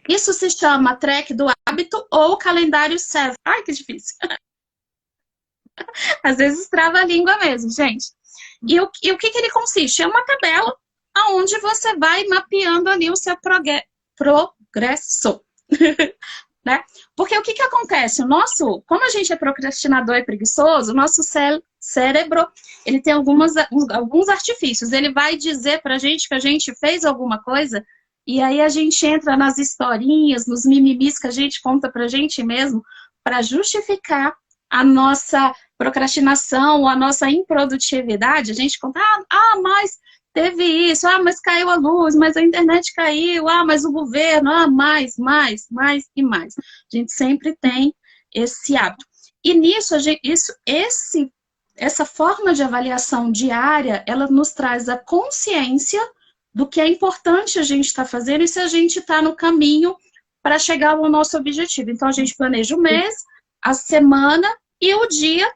Isso se chama track do hábito ou calendário Seven. Ai, que difícil. Às vezes trava a língua mesmo, gente. E o que ele consiste? É uma tabela onde você vai mapeando ali o seu progresso. Né? Porque o que acontece? Como a gente é procrastinador e preguiçoso, o nosso cérebro, ele tem alguns artifícios. Ele vai dizer pra gente que a gente fez alguma coisa e aí a gente entra nas historinhas, nos mimimis que a gente conta pra gente mesmo para justificar a nossa procrastinação, a nossa improdutividade. A gente conta, mas teve isso, mas caiu a luz, mas a internet caiu, mas o governo, mais e mais. A gente sempre tem esse hábito. E nisso, essa forma de avaliação diária, ela nos traz a consciência do que é importante a gente estar fazendo e se a gente está no caminho para chegar ao nosso objetivo. Então, a gente planeja o mês, a semana e o dia,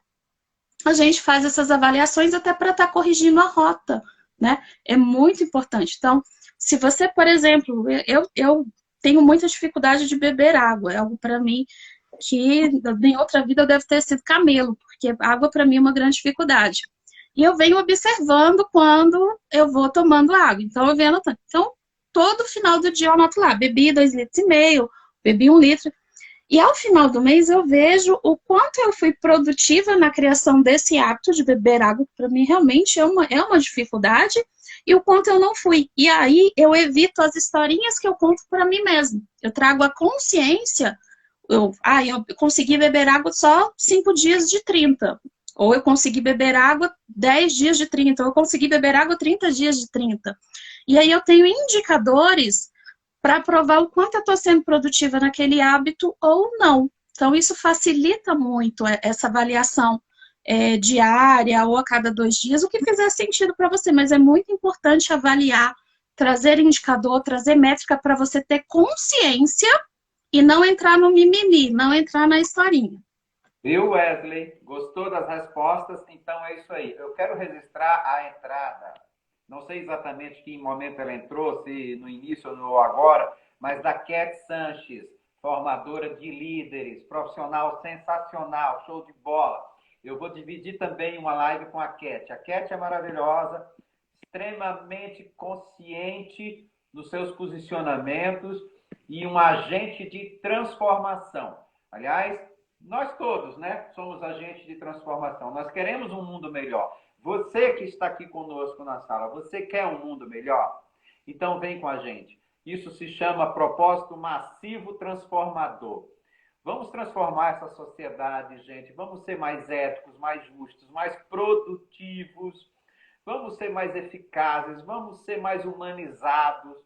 a gente faz essas avaliações até para estar corrigindo a rota, né? É muito importante. Então, se você, por exemplo, eu tenho muita dificuldade de beber água, é algo para mim que em outra vida eu devo ter sido camelo, porque água para mim é uma grande dificuldade. E eu venho observando quando eu vou tomando água. Então, eu venho anotando. Então, todo final do dia eu anoto lá, bebi 2,5 litros, bebi 1 litro. E ao final do mês eu vejo o quanto eu fui produtiva na criação desse hábito de beber água, que para mim realmente é uma dificuldade, e o quanto eu não fui. E aí eu evito as historinhas que eu conto para mim mesmo. Eu trago a consciência, eu consegui beber água só 5 dias de 30. Ou eu consegui beber água 10 dias de 30. Ou eu consegui beber água 30 dias de 30. E aí eu tenho indicadores para provar o quanto eu estou sendo produtiva naquele hábito ou não. Então, isso facilita muito essa avaliação diária ou a cada 2 dias, o que fizer sentido para você. Mas é muito importante avaliar, trazer indicador, trazer métrica para você ter consciência e não entrar no mimimi, não entrar na historinha. Viu, Wesley? Gostou das respostas? Então é isso aí. Eu quero registrar a entrada. Não sei exatamente que momento ela entrou, se no início ou agora, mas da Cat Sanches, formadora de líderes, profissional sensacional, show de bola. Eu vou dividir também uma live com a Cat. A Cat é maravilhosa, extremamente consciente dos seus posicionamentos e um agente de transformação. Aliás, nós todos, né, somos agentes de transformação. Nós queremos um mundo melhor. Você que está aqui conosco na sala, você quer um mundo melhor? Então vem com a gente. Isso se chama propósito massivo transformador. Vamos transformar essa sociedade, gente. Vamos ser mais éticos, mais justos, mais produtivos. Vamos ser mais eficazes, vamos ser mais humanizados.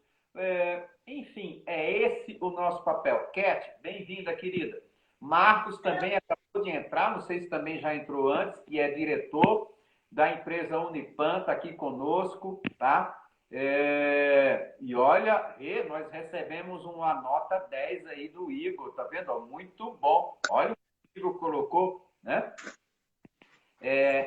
Enfim, é esse o nosso papel. Cat, bem-vinda, querida. Marcos também acabou de entrar, não sei se também já entrou antes, e é diretor da empresa Unipan, está aqui conosco, tá? E olha, nós recebemos uma nota 10 aí do Igor, tá vendo? Muito bom. Olha o que o Igor colocou, né?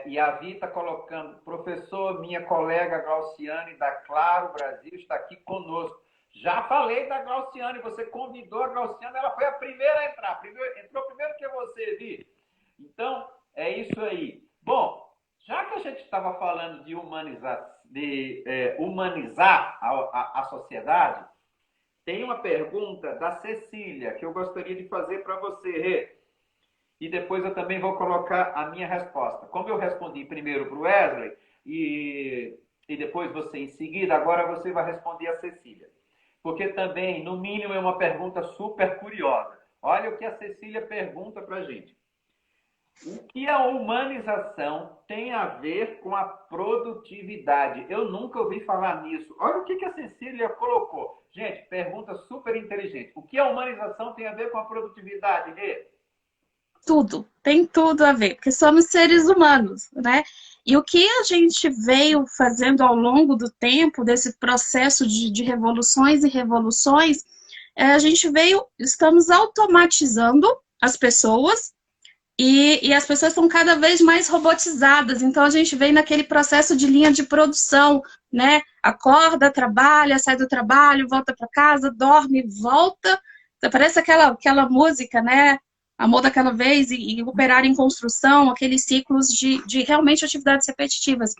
E a Vi está colocando, professor, minha colega Glauciane da Claro Brasil está aqui conosco. Já falei da Glauciane, você convidou a Glauciane, ela foi a primeira a entrar, entrou primeiro que você, Vi. Então, é isso aí. Bom, já que a gente estava falando de humanizar a sociedade, tem uma pergunta da Cecília que eu gostaria de fazer para você, Rê. E depois eu também vou colocar a minha resposta. Como eu respondi primeiro para o Wesley e depois você em seguida, agora você vai responder a Cecília. Porque também, no mínimo, é uma pergunta super curiosa. Olha o que a Cecília pergunta para a gente. O que a humanização tem a ver com a produtividade? Eu nunca ouvi falar nisso. Olha o que a Cecília colocou. Gente, pergunta super inteligente. O que a humanização tem a ver com a produtividade, Rê? Tudo, tem tudo a ver, porque somos seres humanos, né? E o que a gente veio fazendo ao longo do tempo, desse processo de revoluções e revoluções, estamos automatizando as pessoas e as pessoas estão cada vez mais robotizadas. Então, a gente vem naquele processo de linha de produção, né? Acorda, trabalha, sai do trabalho, volta para casa, dorme, volta. Então, parece aquela música, né? Amor daquela vez e operar em construção, aqueles ciclos de realmente atividades repetitivas.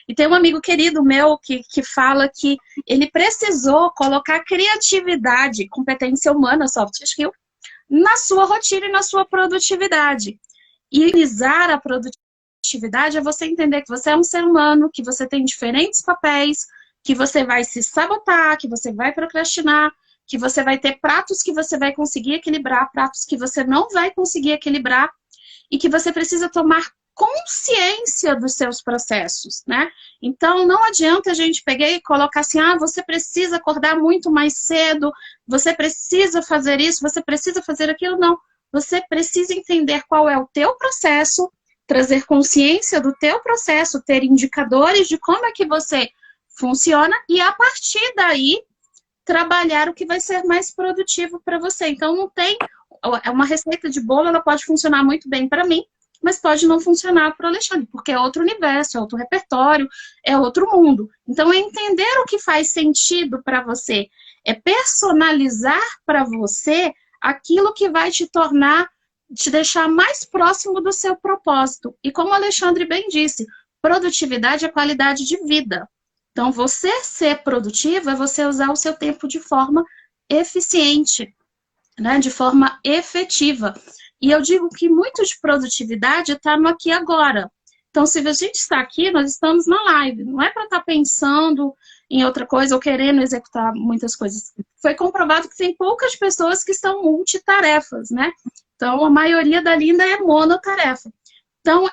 E tem um amigo querido meu que fala que ele precisou colocar criatividade, competência humana, soft skill, na sua rotina e na sua produtividade. E utilizar a produtividade é você entender que você é um ser humano, que você tem diferentes papéis, que você vai se sabotar, que você vai procrastinar, que você vai ter pratos que você vai conseguir equilibrar, pratos que você não vai conseguir equilibrar, e que você precisa tomar consciência dos seus processos, né? Então, não adianta a gente pegar e colocar assim, você precisa acordar muito mais cedo, você precisa fazer isso, você precisa fazer aquilo. Não, você precisa entender qual é o teu processo, trazer consciência do teu processo, ter indicadores de como é que você funciona, e a partir daí, trabalhar o que vai ser mais produtivo para você. Então, não tem... Uma receita de bolo, ela pode funcionar muito bem para mim, mas pode não funcionar para o Alexandre, porque é outro universo, é outro repertório, é outro mundo. Então, é entender o que faz sentido para você. É personalizar para você aquilo que vai te deixar mais próximo do seu propósito. E como o Alexandre bem disse, produtividade é qualidade de vida. Então, você ser produtivo é você usar o seu tempo de forma eficiente, né? De forma efetiva. E eu digo que muito de produtividade está no aqui e agora. Então, se a gente está aqui, nós estamos na live. Não é para estar pensando em outra coisa ou querendo executar muitas coisas. Foi comprovado que tem poucas pessoas que são multitarefas, né? Então, a maioria da linda é monotarefa. Então,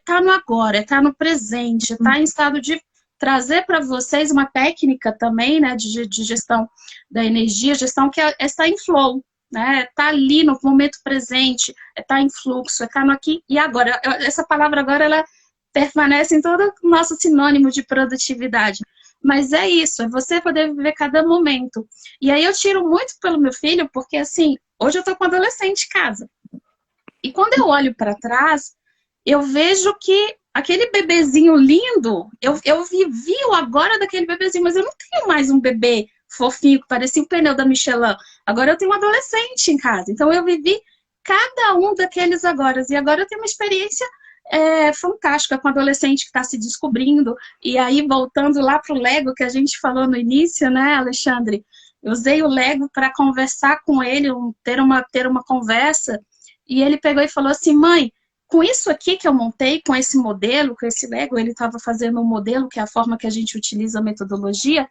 tá no agora, é tá no presente, tá em estado de trazer para vocês uma técnica também, né, de gestão da energia, gestão que é estar em flow, né, tá ali no momento presente, é tá em fluxo, é tá no aqui e agora. Essa palavra agora, ela permanece em todo o nosso sinônimo de produtividade. Mas é isso, é você poder viver cada momento. E aí eu tiro muito pelo meu filho, porque assim, hoje eu tô com um adolescente em casa. E quando eu olho para trás, eu vejo que aquele bebezinho lindo, eu vivi o agora daquele bebezinho, mas eu não tenho mais um bebê fofinho que parecia um pneu da Michelin. Agora eu tenho um adolescente em casa. Então eu vivi cada um daqueles agora. E agora eu tenho uma experiência fantástica com um adolescente que está se descobrindo. E aí, voltando lá para o Lego que a gente falou no início, né, Alexandre? Eu usei o Lego para conversar com ele, ter uma conversa. E ele pegou e falou assim, mãe, com isso aqui que eu montei, com esse modelo, com esse Lego, ele estava fazendo um modelo, que é a forma que a gente utiliza a metodologia,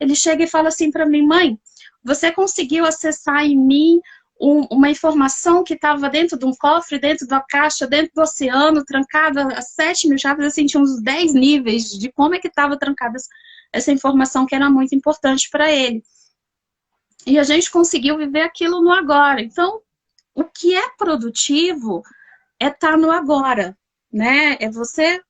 ele chega e fala assim para mim, mãe, você conseguiu acessar em mim uma informação que estava dentro de um cofre, dentro da caixa, dentro do oceano, trancada a 7.000 chaves, assim, tinha uns 10 níveis de como é que estava trancada essa informação que era muito importante para ele. E a gente conseguiu viver aquilo no agora. Então, o que é produtivo é estar no agora, né? É você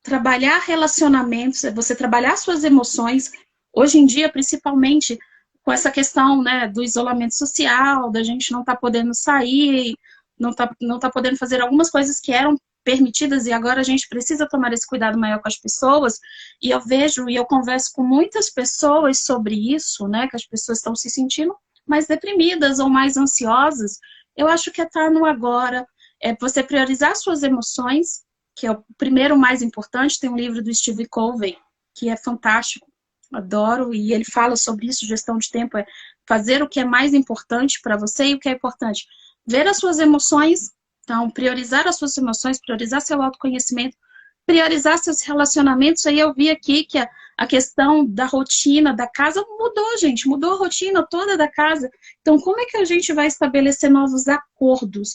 trabalhar relacionamentos, é você trabalhar suas emoções. Hoje em dia, principalmente com essa questão, né, do isolamento social, da gente não estar podendo sair, não tá podendo fazer algumas coisas que eram permitidas e agora a gente precisa tomar esse cuidado maior com as pessoas. E eu vejo e eu converso com muitas pessoas sobre isso, né, que as pessoas estão se sentindo mais deprimidas ou mais ansiosas. Eu acho que é estar no agora, é você priorizar suas emoções, que é o primeiro mais importante. Tem um livro do Steve Covey, que é fantástico, adoro, e ele fala sobre isso, gestão de tempo, é fazer o que é mais importante para você e o que é importante. Ver as suas emoções, então, priorizar as suas emoções, priorizar seu autoconhecimento, priorizar seus relacionamentos. Aí eu vi aqui que a questão da rotina da casa mudou, gente, mudou a rotina toda da casa. Então, como é que a gente vai estabelecer novos acordos?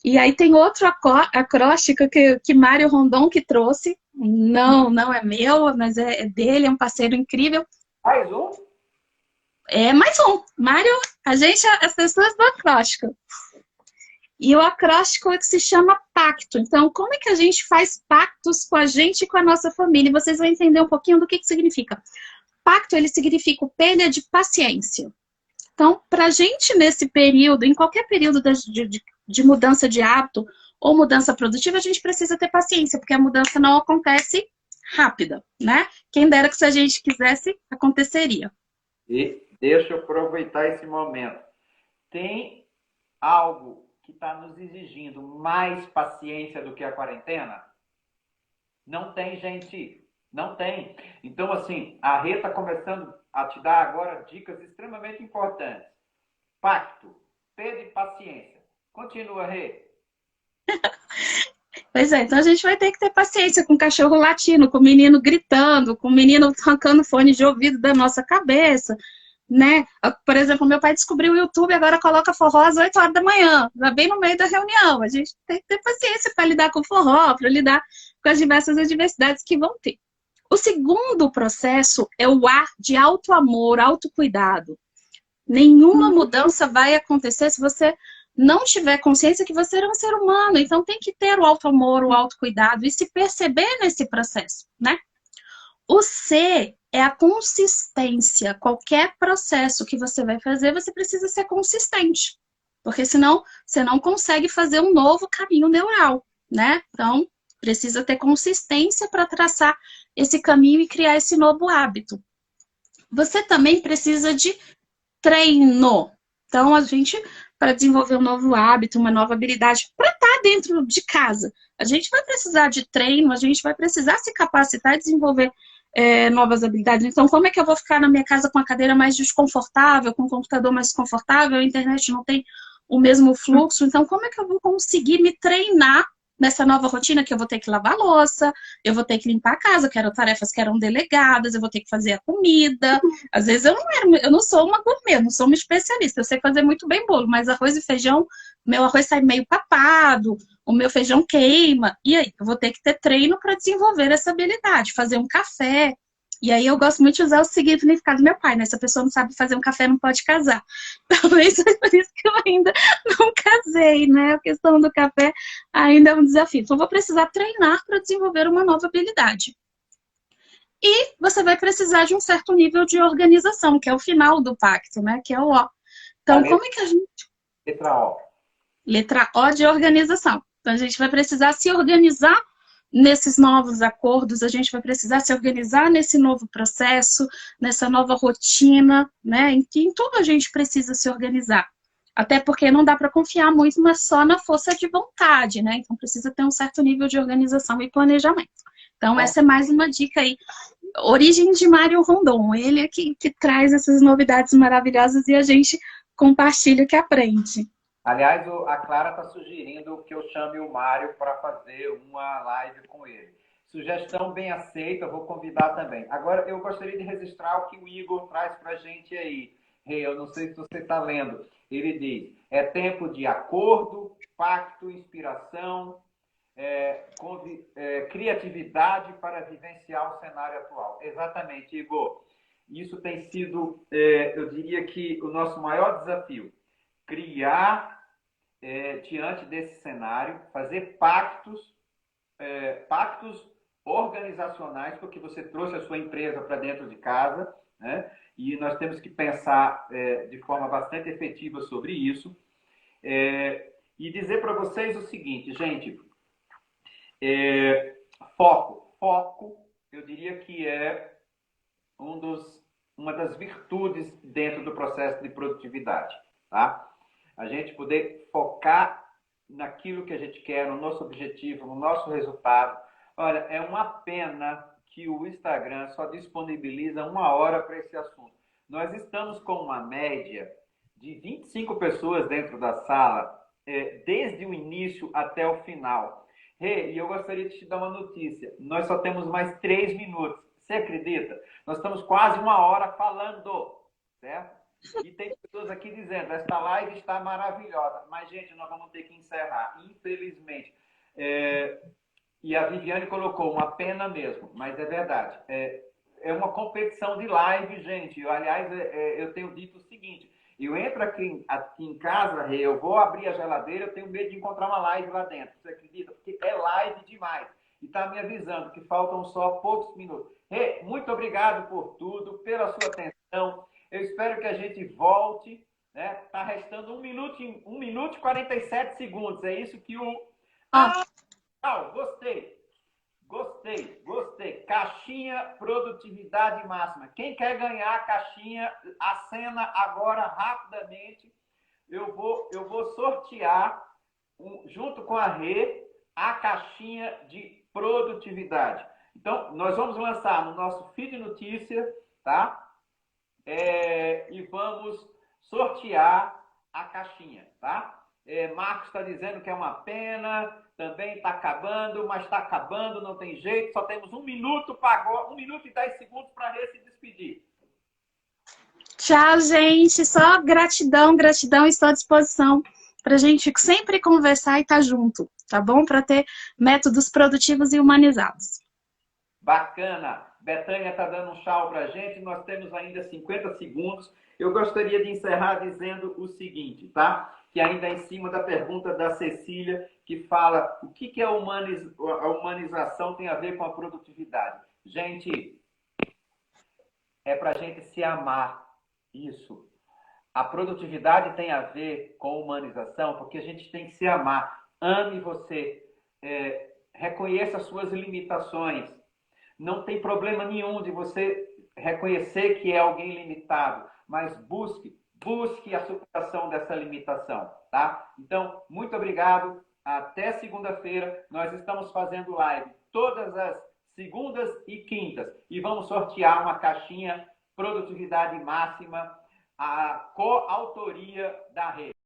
E aí tem outro acróstico que Mário Rondon que trouxe. Não é meu, mas é dele, é um parceiro incrível. Mais um? É mais um. Mário, as pessoas do acróstico. E o acróstico é que se chama pacto. Então, como é que a gente faz pactos com a gente e com a nossa família? E vocês vão entender um pouquinho do que significa. Pacto, ele significa o penha de paciência. Então, para a gente nesse período, em qualquer período de mudança de hábito ou mudança produtiva, a gente precisa ter paciência, porque a mudança não acontece rápida, né? Quem dera que se a gente quisesse, aconteceria. E deixa eu aproveitar esse momento. Tem algo que está nos exigindo mais paciência do que a quarentena? Não tem, gente. Não tem. Então, assim, a Rê está começando a te dar agora dicas extremamente importantes. Pacto, ter paciência. Continua, Rê. Pois é, então a gente vai ter que ter paciência com o cachorro latindo, com o menino gritando, com o menino arrancando fone de ouvido da nossa cabeça, né? Por exemplo, meu pai descobriu o YouTube e agora coloca forró às 8 horas da manhã, já bem no meio da reunião. A gente tem que ter paciência para lidar com o forró, para lidar com as diversas adversidades que vão ter. O segundo processo é o ar de auto-amor, autocuidado. Nenhuma mudança vai acontecer se você não tiver consciência que você é um ser humano. Então tem que ter o auto-amor, o autocuidado e se perceber nesse processo, né? O C é a consistência. Qualquer processo que você vai fazer, você precisa ser consistente. Porque senão você não consegue fazer um novo caminho neural, né? Então, precisa ter consistência para traçar esse caminho e criar esse novo hábito. Você também precisa de treino. Então, a gente, para desenvolver um novo hábito, uma nova habilidade, para estar dentro de casa, a gente vai precisar de treino, a gente vai precisar se capacitar e desenvolver novas habilidades. Então, como é que eu vou ficar na minha casa com a cadeira mais desconfortável, com o computador mais desconfortável, a internet não tem o mesmo fluxo? Então, como é que eu vou conseguir me treinar nessa nova rotina que eu vou ter que lavar a louça, eu vou ter que limpar a casa, que eram tarefas que eram delegadas, eu vou ter que fazer a comida. Às vezes eu não sou uma gourmet, eu não sou uma especialista, eu sei fazer muito bem bolo, mas arroz e feijão, meu arroz sai meio papado, o meu feijão queima. E aí, eu vou ter que ter treino para desenvolver essa habilidade, fazer um café. E aí eu gosto muito de usar o significado do meu pai, né? Se a pessoa não sabe fazer um café, não pode casar. Talvez seja por isso que eu ainda não casei, né? A questão do café ainda é um desafio. Então, eu vou precisar treinar para desenvolver uma nova habilidade. E você vai precisar de um certo nível de organização, que é o final do pacto, né? Que é o O. Então, como é que a gente... Letra O. Letra O de organização. Então, a gente vai precisar se organizar nesses novos acordos, a gente vai precisar se organizar nesse novo processo, nessa nova rotina, né? Em tudo a gente precisa se organizar. Até porque não dá para confiar muito, mas só na força de vontade, né? Então precisa ter um certo nível de organização e planejamento. Então essa é mais uma dica aí. Origem de Mário Rondon, ele é que traz essas novidades maravilhosas e a gente compartilha o que aprende. Aliás, a Clara está sugerindo que eu chame o Mário para fazer uma live com ele. Sugestão bem aceita, vou convidar também. Agora, eu gostaria de registrar o que o Igor traz para a gente aí. Eu não sei se você está lendo. Ele diz, é tempo de acordo, pacto, inspiração, criatividade para vivenciar o cenário atual. Exatamente, Igor. Isso tem sido, eu diria que o nosso maior desafio. Criar, diante desse cenário, fazer pactos organizacionais, porque você trouxe a sua empresa para dentro de casa, né? E nós temos que pensar de forma bastante efetiva sobre isso. E dizer para vocês o seguinte, gente, foco, eu diria que é uma das virtudes dentro do processo de produtividade, tá? A gente poder focar naquilo que a gente quer, no nosso objetivo, no nosso resultado. Olha, é uma pena que o Instagram só disponibiliza 1 hora para esse assunto. Nós estamos com uma média de 25 pessoas dentro da sala, desde o início até o final. E eu gostaria de te dar uma notícia. Nós só temos mais 3 minutos. Você acredita? Nós estamos quase 1 hora falando, certo? E tem pessoas aqui dizendo, esta live está maravilhosa. Mas, gente, nós vamos ter que encerrar, infelizmente. E a Viviane colocou, uma pena mesmo, mas é verdade. É uma competição de live, gente. Aliás, eu tenho dito o seguinte, eu entro aqui em casa, eu vou abrir a geladeira, eu tenho medo de encontrar uma live lá dentro. Você acredita? Porque é live demais. E está me avisando que faltam só poucos minutos. Muito obrigado por tudo, pela sua atenção. Eu espero que a gente volte, né? Está restando 1 minuto e 47 segundos. É isso que o... Gostei. Caixinha produtividade máxima. Quem quer ganhar a caixinha, acena agora rapidamente. Eu vou sortear, junto com a Rê, a caixinha de produtividade. Então, nós vamos lançar no nosso feed notícia, tá? E vamos sortear a caixinha, tá? Marcos está dizendo que é uma pena, também está acabando, mas está acabando, não tem jeito, só temos 1 minuto, 1 minuto e 10 segundos para se despedir. Tchau, gente. Só gratidão, estou à disposição para a gente sempre conversar e estar junto, tá bom? Para ter métodos produtivos e humanizados. Bacana. Betânia está dando um tchau para a gente, nós temos ainda 50 segundos. Eu gostaria de encerrar dizendo o seguinte, tá? Que ainda é em cima da pergunta da Cecília, que fala o que a humanização tem a ver com a produtividade. Gente, é para a gente se amar. Isso. A produtividade tem a ver com humanização, porque a gente tem que se amar. Ame você. Reconheça as suas limitações. Não tem problema nenhum de você reconhecer que é alguém limitado, mas busque a superação dessa limitação, tá? Então, muito obrigado. Até segunda-feira. Nós estamos fazendo live todas as segundas e quintas. E vamos sortear uma caixinha Produtividade Máxima, a coautoria da rede.